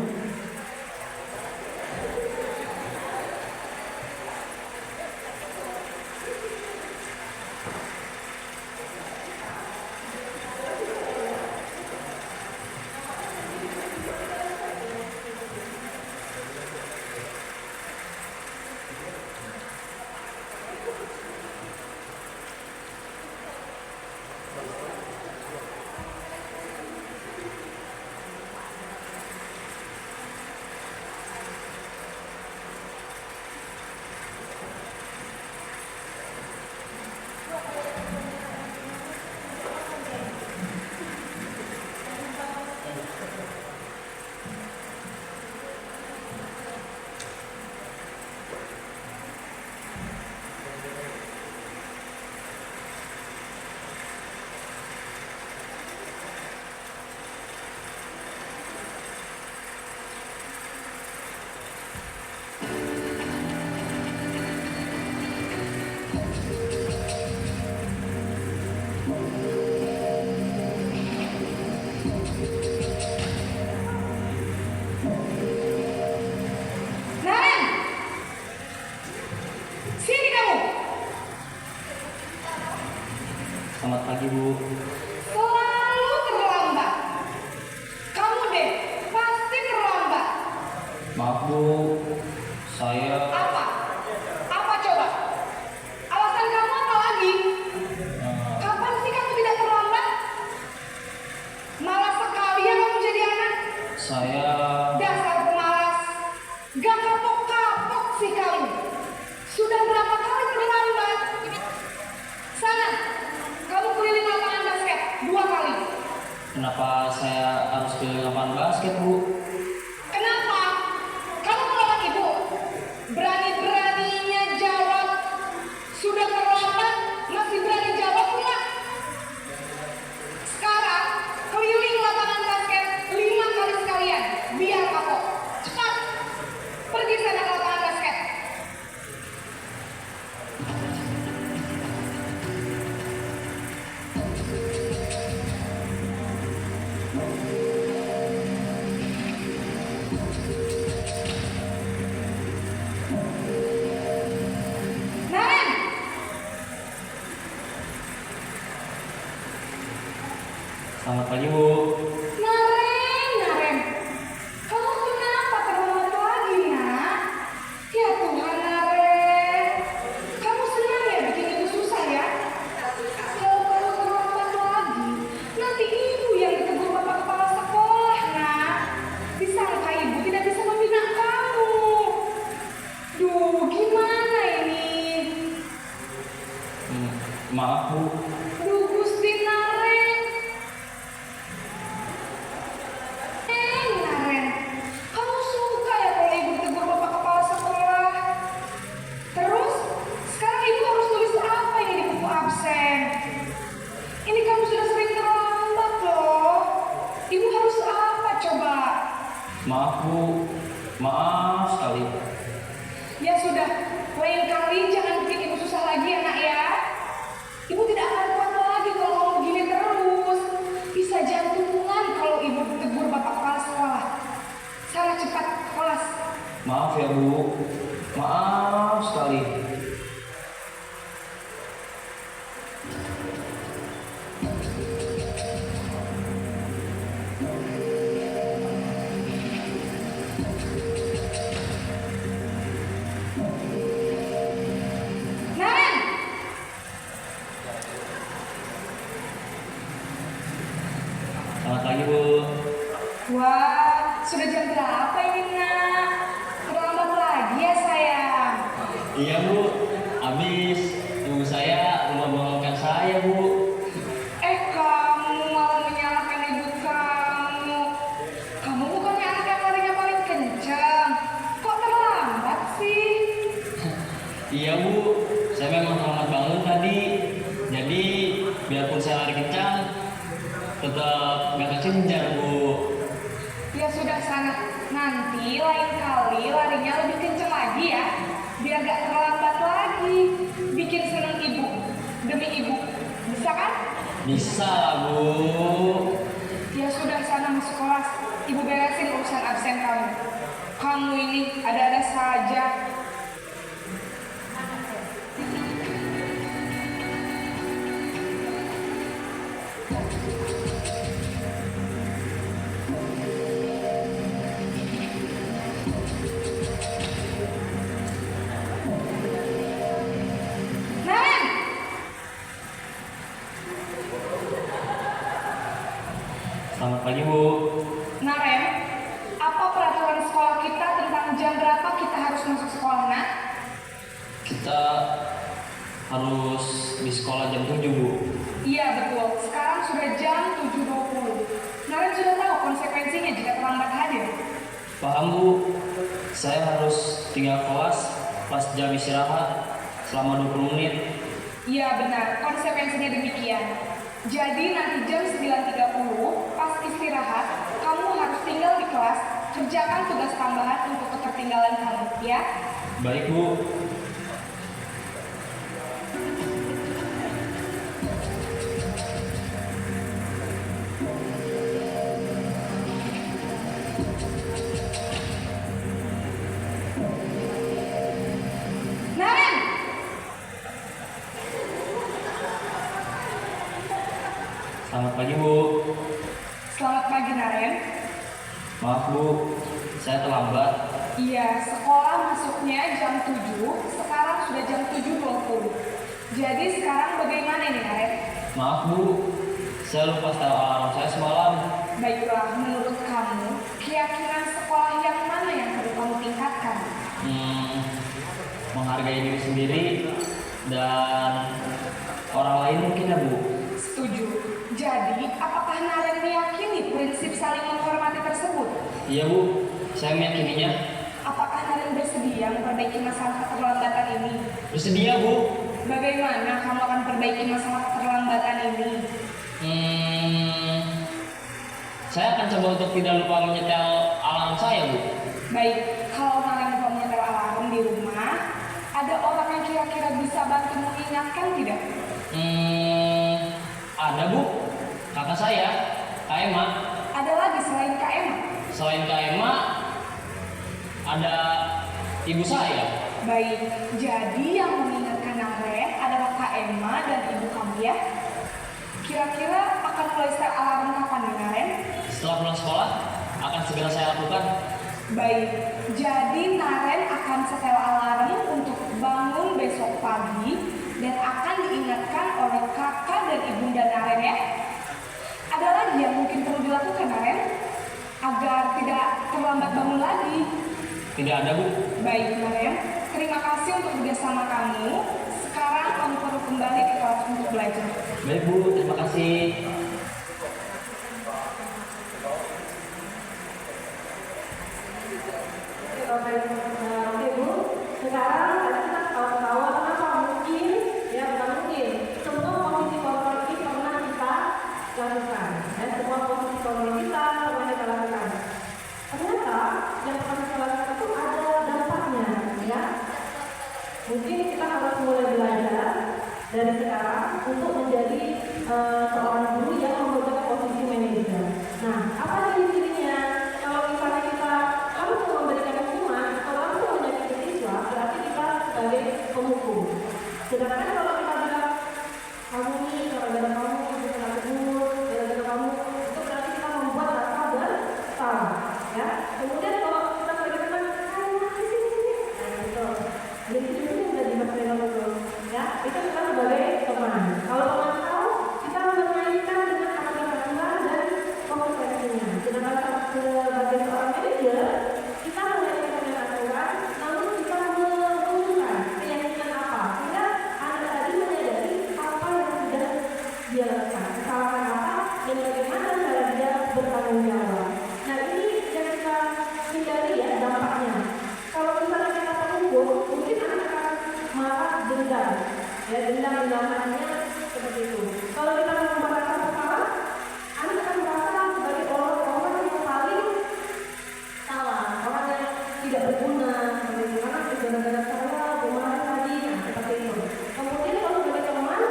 Naren, sini kamu. selamat pagi, Bu. Selalu terlambat. Kamu deh, pasti terlambat. Maaf, Bu. Saya Apa? Apa coba? Alasan kamu apa lagi? eh, Kapan sih kamu tidak terlambat? Malas sekali ya kamu jadi anak. saya Dasar pemalas. Gak kapok-kapok sih kamu. Sudah berapa kali terlambat? Sana, kamu keliling lapangan basket 2 kali. kenapa saya harus keliling lapangan basket, Bu? Kenapa? Kamu melawan ibu. Berani-beraninya jawab. Sudah terlambat, masih berani jawab pula. Sekarang, keliling lapangan basket 5 kali sekalian. Biar kapok. Cepat. Pergi sana ke lapangan basket. Naren, Selamat pagi, Bu. Naren, kamu kenapa terlambat lagi, nak? Ya Tuhan, Naren, kamu senang ya bikin ibu susah ya? Kalau kamu terlambat lagi, nanti ibu yang ditegur bapak kepala sekolah, nak. Disangka ibu tidak bisa membina kamu. Duh, gimana ini? Maaf, Bu. Duh, Gusti Naren. Naren, kamu suka ya kalau ibu tegur bapak kepala sekolah? Terus, sekarang ibu harus tulis apa ini di buku absen? Ini kamu sudah sering terlambat loh. Ibu harus apa coba? Maaf, Bu. Maaf sekali. Ya sudah, lain kali jangan bikin ibu susah lagi ya nak ya. Ibu tidak akan kuat lagi kalau kamu begini terus. Bisa jantungan kalau ibu tegur bapak kepala sekolah. Sana cepat ke kelas. Maaf ya, Bu. Maaf sekali. Selamat pagi, Bu. Wah, sudah jam berapa ini, nak? Terlambat lagi ya, sayang. Iya, Bu. Habis ibu saya lupa bangunkan saya, Bu. Kamu malah menyalahkan ibu kamu. Kamu bukannya anak yang larinya paling kencang. Kok terlambat sih? Iya, Bu. Saya memang terlambat bangun tadi. Jadi, biarpun saya lari kencang, tetap gak kekejar, Bu. Ya sudah sana. Nanti lain kali larinya lebih kencang lagi ya. Biar gak terlambat lagi. Bikin senang ibu. Demi ibu. Bisa kan? Bisa lah, Bu. Ya sudah sana masuk kelas. Ibu beresin urusan absen kamu. Kamu ini ada-ada saja. Naren! Selamat pagi, Bu. Naren, apa peraturan sekolah kita tentang jam berapa kita harus masuk sekolah, nak? Kita harus di sekolah jam 7, Bu. Iya betul, sekarang sudah jam 7.20. Naren sudah tahu konsekuensinya jika terlambat hadir. Paham, Bu. Saya harus tinggal kelas pas jam istirahat selama 20 menit. Iya benar, konsekuensinya demikian. Jadi nanti jam 9.30 pas istirahat, kamu harus tinggal di kelas, kerjakan tugas tambahan untuk ketertinggalan kamu, ya? Baik, Bu. Naren! Selamat pagi, Bu. Selamat pagi, Naren. Maaf, Bu. Saya terlambat. Iya, sekolah masuknya jam 7, sekarang sudah jam 7.20. Jadi sekarang bagaimana ini, Naren? Maaf, Bu. Saya lupa setel alarm saya semalam. Baiklah, menurut kamu, keyakinan sekolah yang mana yang perlu kamu tingkatkan? Menghargai diri sendiri dan orang lain mungkin ya, Bu. Setuju. Jadi, apakah Naren meyakini prinsip saling menghormati tersebut? Iya, Bu. Saya meyakininya. Apakah Naren bersedia memperbaiki masalah keterlambatan ini? Bersedia, Bu. Bagaimana kamu akan perbaiki masalah keterlambatan ini? Saya akan coba untuk tidak lupa menyetel alarm saya, Bu. Baik, kalau Naren lupa menyetel alarm di rumah, ada orang yang kira-kira bisa bantu mengingatkan tidak? Ada, Bu. Kakak saya, Kak Emma. Ada lagi selain Kak Emma? Selain Kak Emma, ada ibu saya. Baik, jadi yang mengingatkan Naren adalah Kak Emma dan ibu kamu ya? Kira-kira akan mulai setel alarm kapan nih, Naren? Setelah pulang sekolah, akan segera saya lakukan. Baik, jadi Naren akan setel alarm untuk bangun besok pagi dan akan diingatkan oleh kakak dan ibunda Naren ya. Ada lagi yang mungkin perlu dilakukan, Naren, agar tidak terlambat bangun lagi. Tidak ada, Bu. Baik, Naren, terima kasih untuk kerjasama kamu. Sekarang kamu perlu kembali ke kelas untuk belajar. Baik, Bu. Terima kasih. Oke, Bu. Sekarang tadi kita tahu-tahu kenapa mungkin, ya bukan mungkin, semua posisi kontrol ini pernah kita lakukan. Ya, semua posisi kontrol kita pernah kita lakukan. Ternyata yang pernah kita lakukan itu ada dampaknya, ya. Mungkin kita harus mulai belajar dari sekarang untuk menjadi seorang guru yang memegang posisi manajer. Nah, apa ciri-cirinya? Kalau misalnya kita harus memberikan hukuman atau langsung menyakiti siswa, berarti kita sebagai penghukum. Sedangkan kalau kita bilang kamu nih, gara-gara kamu itu kena tegur, gara-gara kamu itu berarti kita membuat rasa bersalah, ya. Kemudian kalau kita berikan sini, nah gitu. Jadi itu udah dimasukkan betul, ya. Itu kita sebagai teman. Kalau teman tahu, kita tanggung jawab. Nah ini yang kita hindari ya dampaknya. Kalau misalnya kita terukur, mungkin anak akan marah dendam, ya dendam-dendamannya seperti itu. Kalau kita membakar kepala, anak akan merasa sebagai orang yang paling salah, orang yang tidak berguna, seperti itu. Karena gara-gara saya kemarin tadi, nah seperti itu. Kemudian kalau sebagai teman,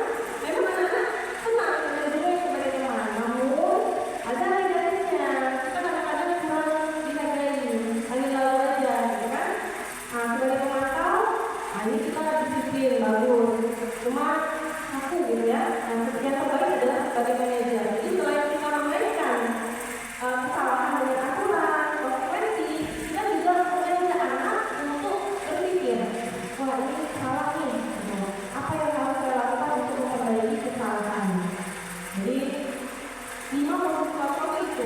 memang anak-anak senang dengan juga sebagai teman. Namun ada negasinya, kita kadang-kadang kurang dihargai, hanya lalu aja, gitu kan? Nah sebagai pemantau, ini kita disiplin bagus. Cuma aku gitu ya, yang terbaik adalah sebagai manajer. Jadi selain kita memainkan kesalahan dengan aturan, konsekuensi, kita juga mengajak anak untuk berpikir, wah ini salah nih, gitu. Apa yang harus saya lakukan untuk memperbaiki kesalahan. Jadi 5 motivator itu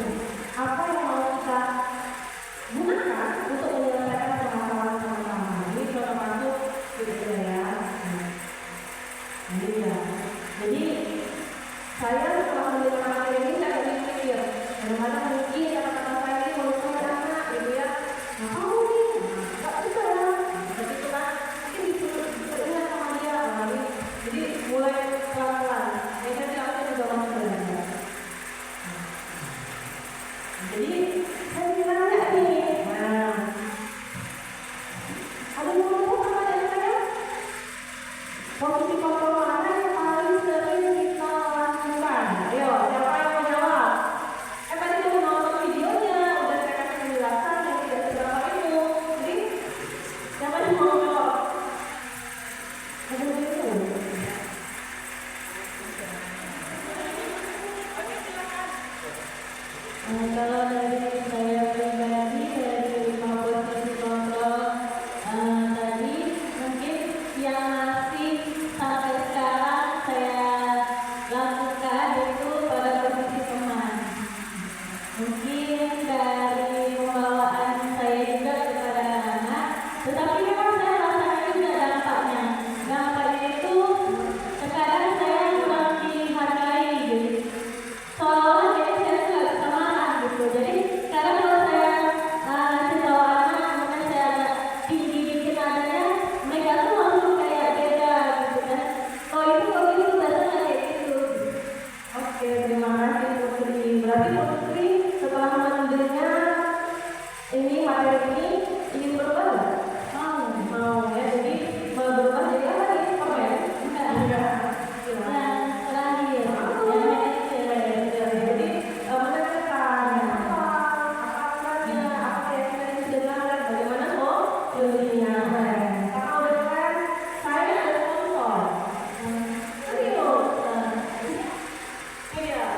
apa yang mau kita gunakan untuk menyelesaikan permasalahan sama-sama. Ini sudah masuk gitu ya. Ini ya. Jadi saya setelah mendengar materi ini saya jadi mikir, bagaimana mungkin kata-kata saya ini menurut anak gitu ya. Nah kamu nih, nggak bisa ya. Begitu kan? Mungkin disuruh sama dia. Jadi mulai pelan-pelan. Saya juga masih belajar. Jadi saya nanya nih, nah, ada yang mau sama dengan saya? Posisi kontrol mana yang paling sering kita lakukan? Ayo, siapa yang mau jawab? Tadi udah nonton videonya, udah saya kasih penjelasan yang tidak seberapa itu. Jadi, siapa yang mau jawab? Ada yang itu? Kalau dari saya pribadi, dari 5 posisi kontrol tadi, mungkin yang masih sampai sekarang saya lakukan itu pada posisi teman. Mungkin dari pembawaan saya juga kepada anak, tetapi memang saya rasakan juga dampaknya. Dampaknya itu sekarang saya kurang dihargai, jadi seolah-olah jadi saya tuh gak bisa marah gitu. Jadi sekarang kalau saya kasih tahu anak, kemudian saya agak tinggi dikit nadanya, mereka tuh langsung kayak beda gitu kan. Oh itu kok gitu, biasanya kayak gitu. Oke, terima kasih Putri. Berarti Putri setelah mendengar ini materi ini ingin berubah nggak? Mau ya. Jadi mau berubah jadi apa nih? Permen? Enggak. Yang terakhir, yang manajer. Jadi menentukan apa-apanya, apa yang kita disediakan dan bagaimana solusinya. Karena udah keren, saya ada sponsor. Serius. Ini ya.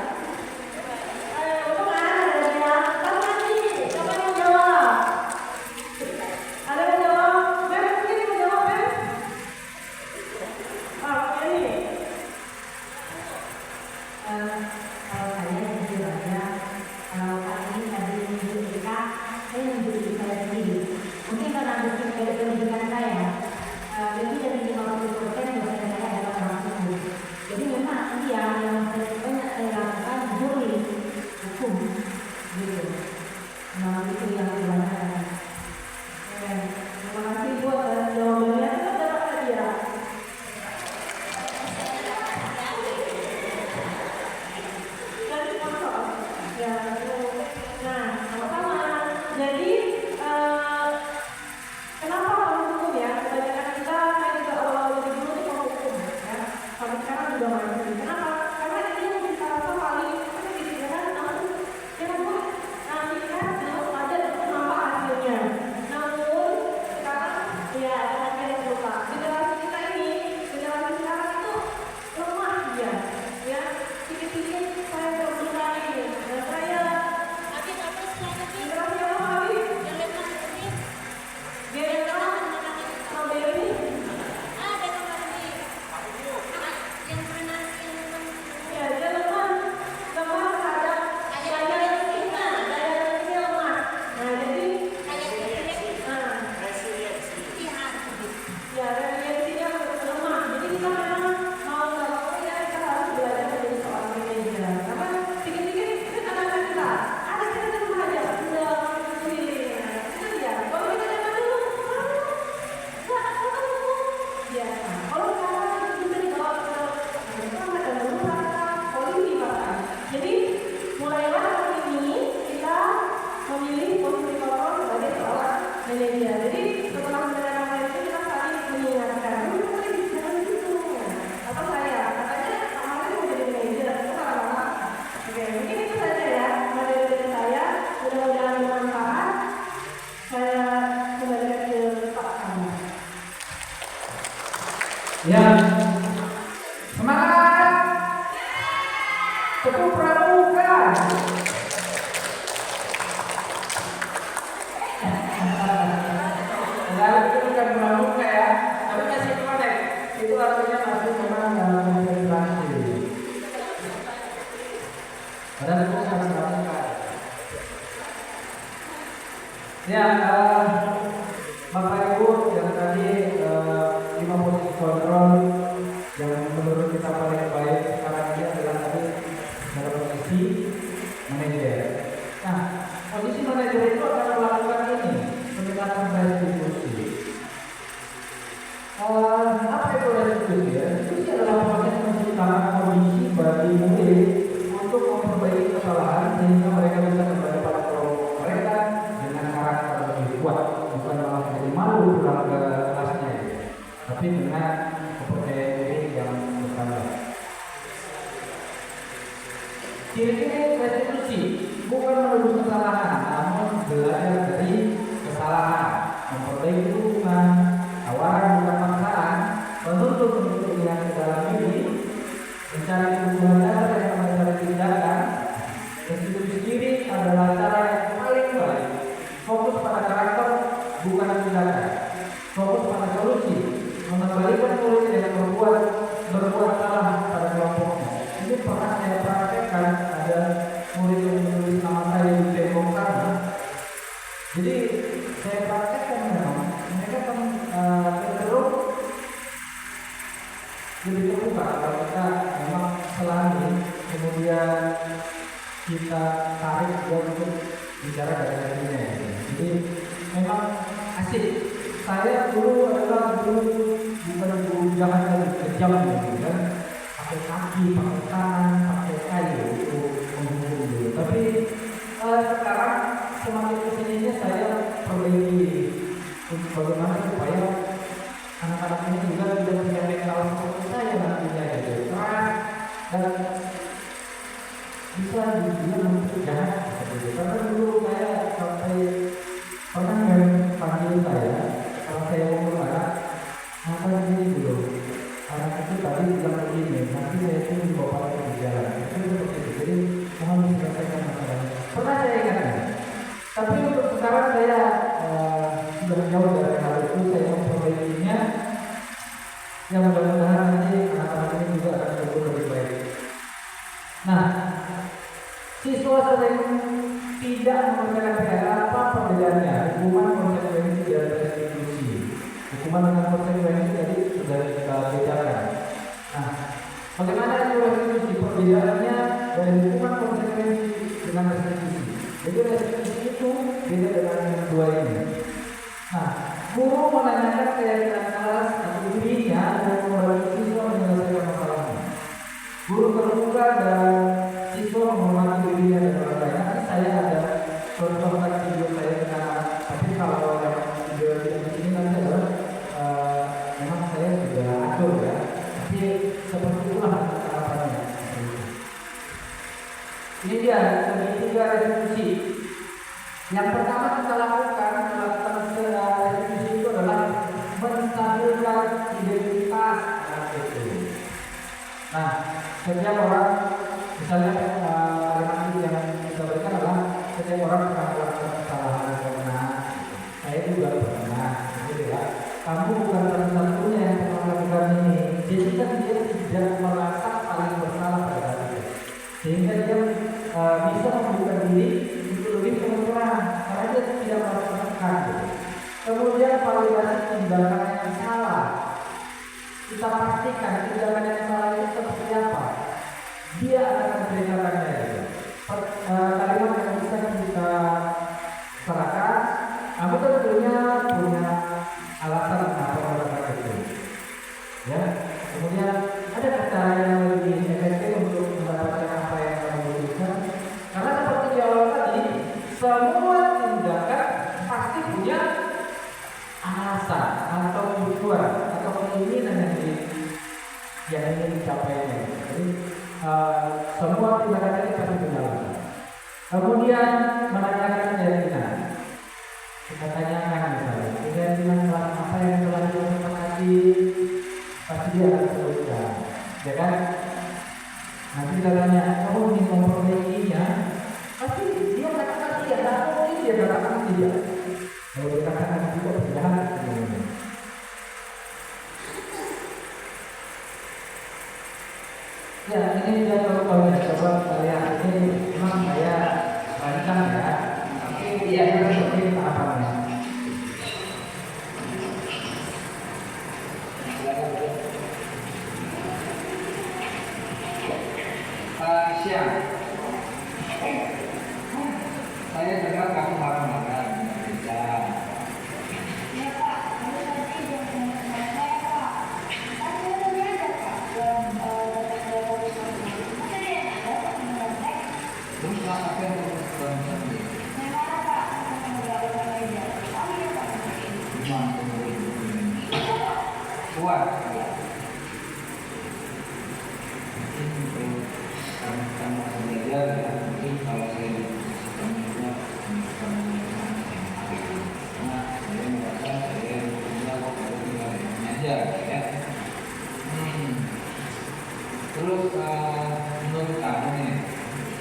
mungkin itu saja ya materi dari saya. Mudah-mudahan bermanfaat. Saya kembalikan ke Pak Kamu. Ya, semangat. Tepuk pramuka. Lalu itu bukan pramuka ya, tapi masih connect. Itu artinya masih memang dalam konsentrasi. Padahal itu harus pramuka. Ya, Bapak Ibu yang tadi 5 posisi kontrol yang menurut kita paling baik sekarang ini adalah tadi dalam posisi manajer. Nah, posisi manajer itu akan melakukan ini, pendekatan restitusi. Apa itu restitusi? Restitusi adalah proses menciptakan kondisi bagi murid untuk memperbaiki kesalahan sehingga mereka bisa kembali pada kelompok mereka dengan karakter lebih kuat, bukan malah menjadi malu pulang ke kelasnya, tapi dengan kepercayaan diri yang bertambah. Ciri-ciri restitusi bukan menuduh kesalahan, namun belajar dari kesalahan, memperbaiki hubungan, tawaran bukan paksaan, menuntut untuk yang ke dalam diri, mencari hubungan dasar yang mencari tindakan. Restitusi diri adalah cara yang paling baik. Fokus pada karakter, bukan tindakan. Fokus pada solusi, mengembalikan murid yang berbuat salah pada kelompoknya. Ini pernah saya praktekkan, ada murid yang menulis nama saya di tembok sana. Jadi saya praktekkan memang mereka kan cenderung lebih terbuka kalau kita memang selami, kemudian kita tarik dia untuk bicara dari dirinya. Jadi memang asik. Saya dulu adalah guru bukan guru jahat dan kejam gitu kan, pakai kaki, pakai tangan, pakai kayu untuk menghukum dulu. Tapi sekarang semakin kesininya saya perbaiki untuk bagaimana supaya anak-anak ini juga tidak punya mental seperti saya nantinya gitu, keras dan bisa dibilang untuk jahat seperti itu. Karena dulu saya sampai pernah panggil saya kalau saya ngomong anak, apa ini dulu anak itu tadi bilang begini, nanti saya itu dibawa ke jalan itu seperti itu. Jadi mohon diselesaikan masalahnya. Pernah saya ingatkan, tapi untuk sekarang saya sudah jauh dari hal itu. Saya memperbaikinya. Yang mudah-mudahan nanti anak-anak ini juga akan tumbuh lebih baik. Nah, siswa sering tidak mengerjakan PR, apa perbedaannya? Hukuman, konsekuensi, dan restitusi. Hukuman dengan konsekuensi tadi sudah kita bedakan. Nah, bagaimana itu restitusi? Perbedaannya dari hukuman, konsekuensi dengan restitusi. Jadi restitusi itu beda dengan yang dua ini. Nah, guru menanyakan keyakinan kelas atau dirinya dan membantu siswa menyelesaikan masalahnya. Guru terbuka dan siswa menghormati dirinya dan orang lain. Nanti saya ada contohkan video saya dengan anak. Tapi kalau yang video di sini nanti adalah memang saya sudah atur ya. Tapi seperti itulah harapannya. Ini dia segitiga restitusi. Yang pertama kita lakukan restitusi itu adalah menstabilkan identitas anak itu. Nah, setiap orang, misalnya kalimat yang kita berikan adalah setiap orang pernah melakukan kesalahan pernah. Saya juga pernah, gitu ya. Kamu bukan satu-satunya yang pernah melakukan ini. Jadi kan dia tidak merasa paling bersalah pada saat itu, sehingga dia bisa membuka diri untuk lebih terang karena dia tidak merasa tertekan. Gitu. Kemudian validasi tindakan yang salah. Kita pastikan tindakan yang salah itu seperti apa. Dia akan menceritakannya. Kalimat yang bisa kita serahkan, kamu tentunya punya alasan kenapa melakukan itu. Ya. Kemudian ada cara yang lebih efektif untuk mendapatkan apa yang kamu butuhkan. Karena seperti di awal tadi, semua tindakan pasti punya alasan atau tujuan atau keinginan yang ingin dicapainya. Jadi semua tindakan ini pasti berjalan. Kemudian menanyakan keyakinan. Kita tanyakan misalnya, keyakinan apa yang telah dilakukan tadi, pasti dia akan sebutkan, ya kan? Nanti kita tanya, kamu ingin memperbaikinya? Pasti dia katakan iya, tak mungkin dia katakan tidak. Kalau dia katakan tidak, berjalan. Ya, ini dia contohnya. Coba kita lihat, ini memang saya rancang ya, tapi dia seperti tahapannya. Siang, saya dengar kamu marah-marah dengan kita. Ya Pak, baru tadi jam 9 saya Pak. Kan saya udah belajar Pak, jam masa dia nggak dapat mengontek? Terus apa yang kamu lakukan tadi? Saya marah Pak, saya mau belajar aja. Oh iya Pak. Kuat. Kamu belajar ya, mungkin kalau saya di posisi karena saya merasa saya punya waktu tinggal aja ya. Terus menurut kamu nih,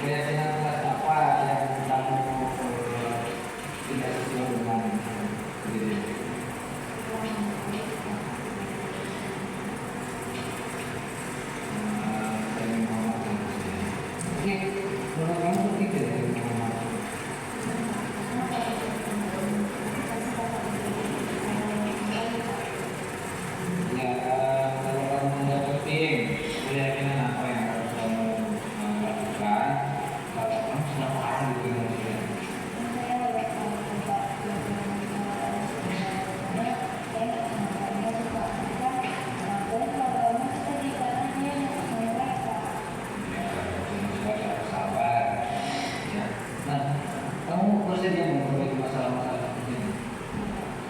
keyakinan kelas apa yang kamu tidak sesuai dengan diri? Oke, menurut kamu itu ya? Ya, kalau kamu mendapatkan keyakinan apa yang harus kamu lakukan, kalau kamu senang apa gitu maksudnya? Sabar. Ya. Nah, kamu bersedia memperbaiki masalah-masalah ini?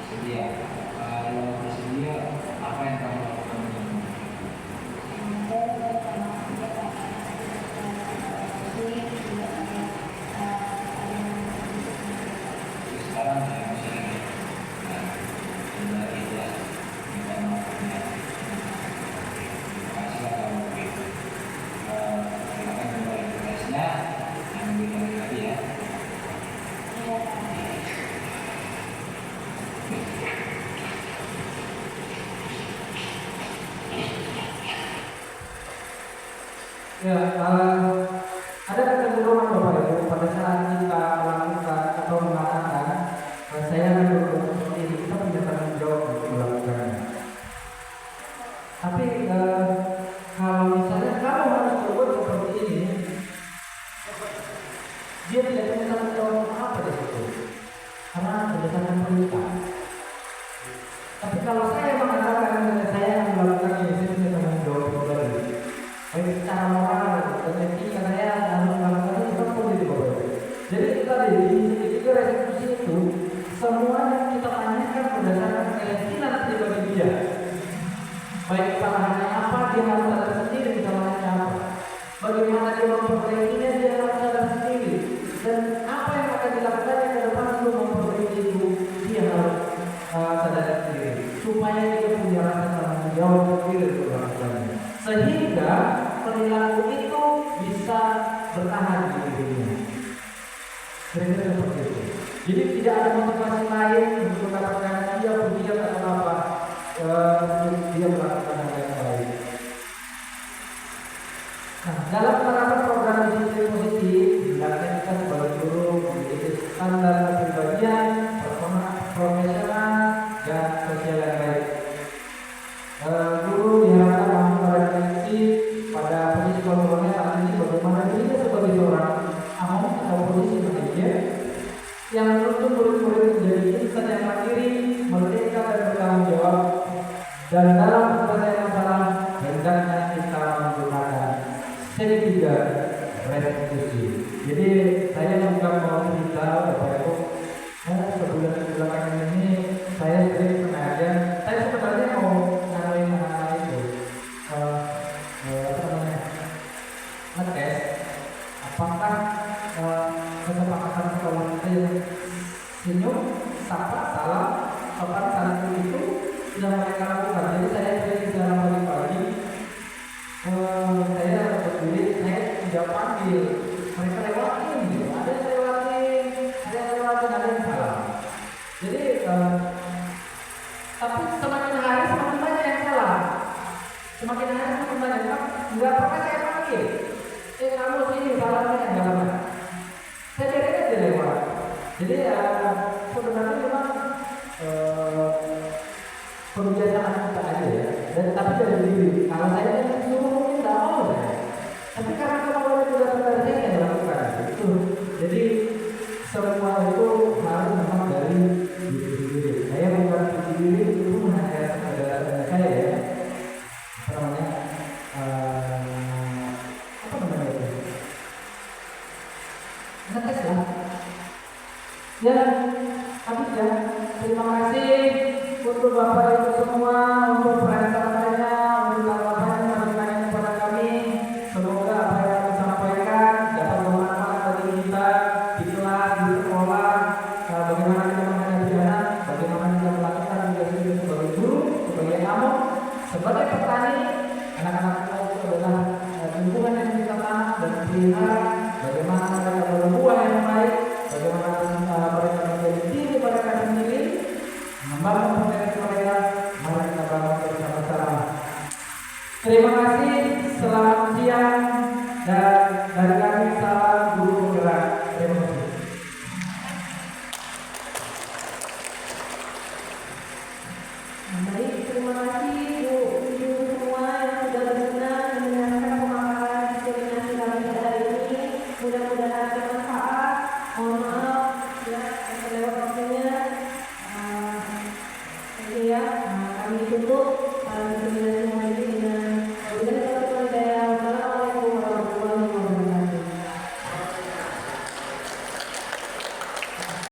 Sedia. Kalau bersedia, apa yang kamu lakukan? Sekarang saya masih sudah ikhlas minta maafnya. Terima kasih kalau begitu. Silakan kembali ke kelasnya yang lebih lagi ya. Ya, ada kecenderungan Bapak Ibu pada saat kita melakukan atau mengatakan saya akan berbuat seperti ini, kita punya tanggung jawab untuk melakukannya. Tapi kalau misalnya kamu harus berbuat seperti ini, dia tidak punya tanggung jawab apa di situ, karena berdasarkan perintah. Tapi kalau saya mengatakan saya akan melakukan ini, saya punya tanggung jawab kembali. Baik secara moral dan etika saya harus melakukan itu kan begitu Bapak. Jadi kita di restitusi itu semuanya kita tanyakan berdasarkan keyakinan pribadi dia. Baik kesalahannya apa, dia harus sadar sendiri kesalahannya apa. Bagaimana dia memperbaikinya, dia harus sadar sendiri. Dan apa yang akan dilakukannya ke depan untuk memperbaiki itu, dia harus sadar sendiri. Supaya dia punya rasa tanggung jawab sendiri untuk melakukannya. Sehingga perilaku itu bisa bertahan di dirinya. Kira-kira seperti itu. Jadi tidak ada motivasi lain untuk mendapatkan dia pujian atau apa dia melakukan hal yang baik. Nah, dalam penerapan program disiplin positif, hendaknya kita sebagai guru memiliki standar kepribadian, profesional, dan sosial yang baik. Guru diharapkan mampu merefleksi pada posisi kontrolnya saat ini bagaimana dirinya sebagai seorang among atau posisi manajer yang menuntut murid-murid menjadi insan yang mandiri, merdeka dan bertanggung jawab. Dan dalam penyelesaian masalah hendaknya kita menggunakan segitiga restitusi. Jadi saya juga mau cerita Bapak Ibu, sebulan belakangan ini saya sering mengajar. Saya sebenarnya mau ngadain itu apa namanya kesepakatan sekolah kita yang senyum, sapa, salam, sopan santun itu sudah mereka lakukan. Jadi saya sering di dalam pagi-pagi, saya berdiri, saya tidak panggil, mereka lewatin, gitu. Ada yang lewatin, ada yang salah. Jadi tapi semakin hari semakin banyak yang salah. Semakin hari semakin banyak, nggak pernah saya panggil. Kamu sini salahnya yang dalam. Saya biarin aja lewat. Jadi sebenarnya memang kebiasaan kita aja ya. Dan tapi dari diri. Kalau saya suruh mungkin nggak mau saya. Tapi karena kemauan itu datang dari saya yang lakukan. Itu. Jadi semua itu harus memang dari diri sendiri. Saya bukan diri itu hanya saudara saya ya. Apa namanya? Ngetes lah. Ya, habis ya. Terima kasih untuk Bapak Ibu semua untuk perasaannya, untuk tanggapannya, masukannya kepada kami. Semoga apa yang kami sampaikan dapat bermanfaat bagi kita di kelas, di sekolah, bagaimana kita menghadapi anak, bagaimana kita melakukan tugas kita sebagai guru, sebagai amok, sebagai petani. Anak-anak kita itu adalah lingkungan yang kita tanam dan pelihara. Bagaimana mereka berbuah yang baik, bagaimana mereka menjadi diri mereka sendiri, membangun potensi mereka, mari kita bangun bersama-sama. Terima kasih, selamat siang, dan dari kami salam guru penggerak. Terima kasih. Baik, terima kasih Bu semua yang sudah berkenan mendengarkan pemaparan diskriminasi kami pada hari ini. Mudah-mudahan bermanfaat. Mohon maaf ya terlewat waktunya. Oke ya, kami tutup diskriminasi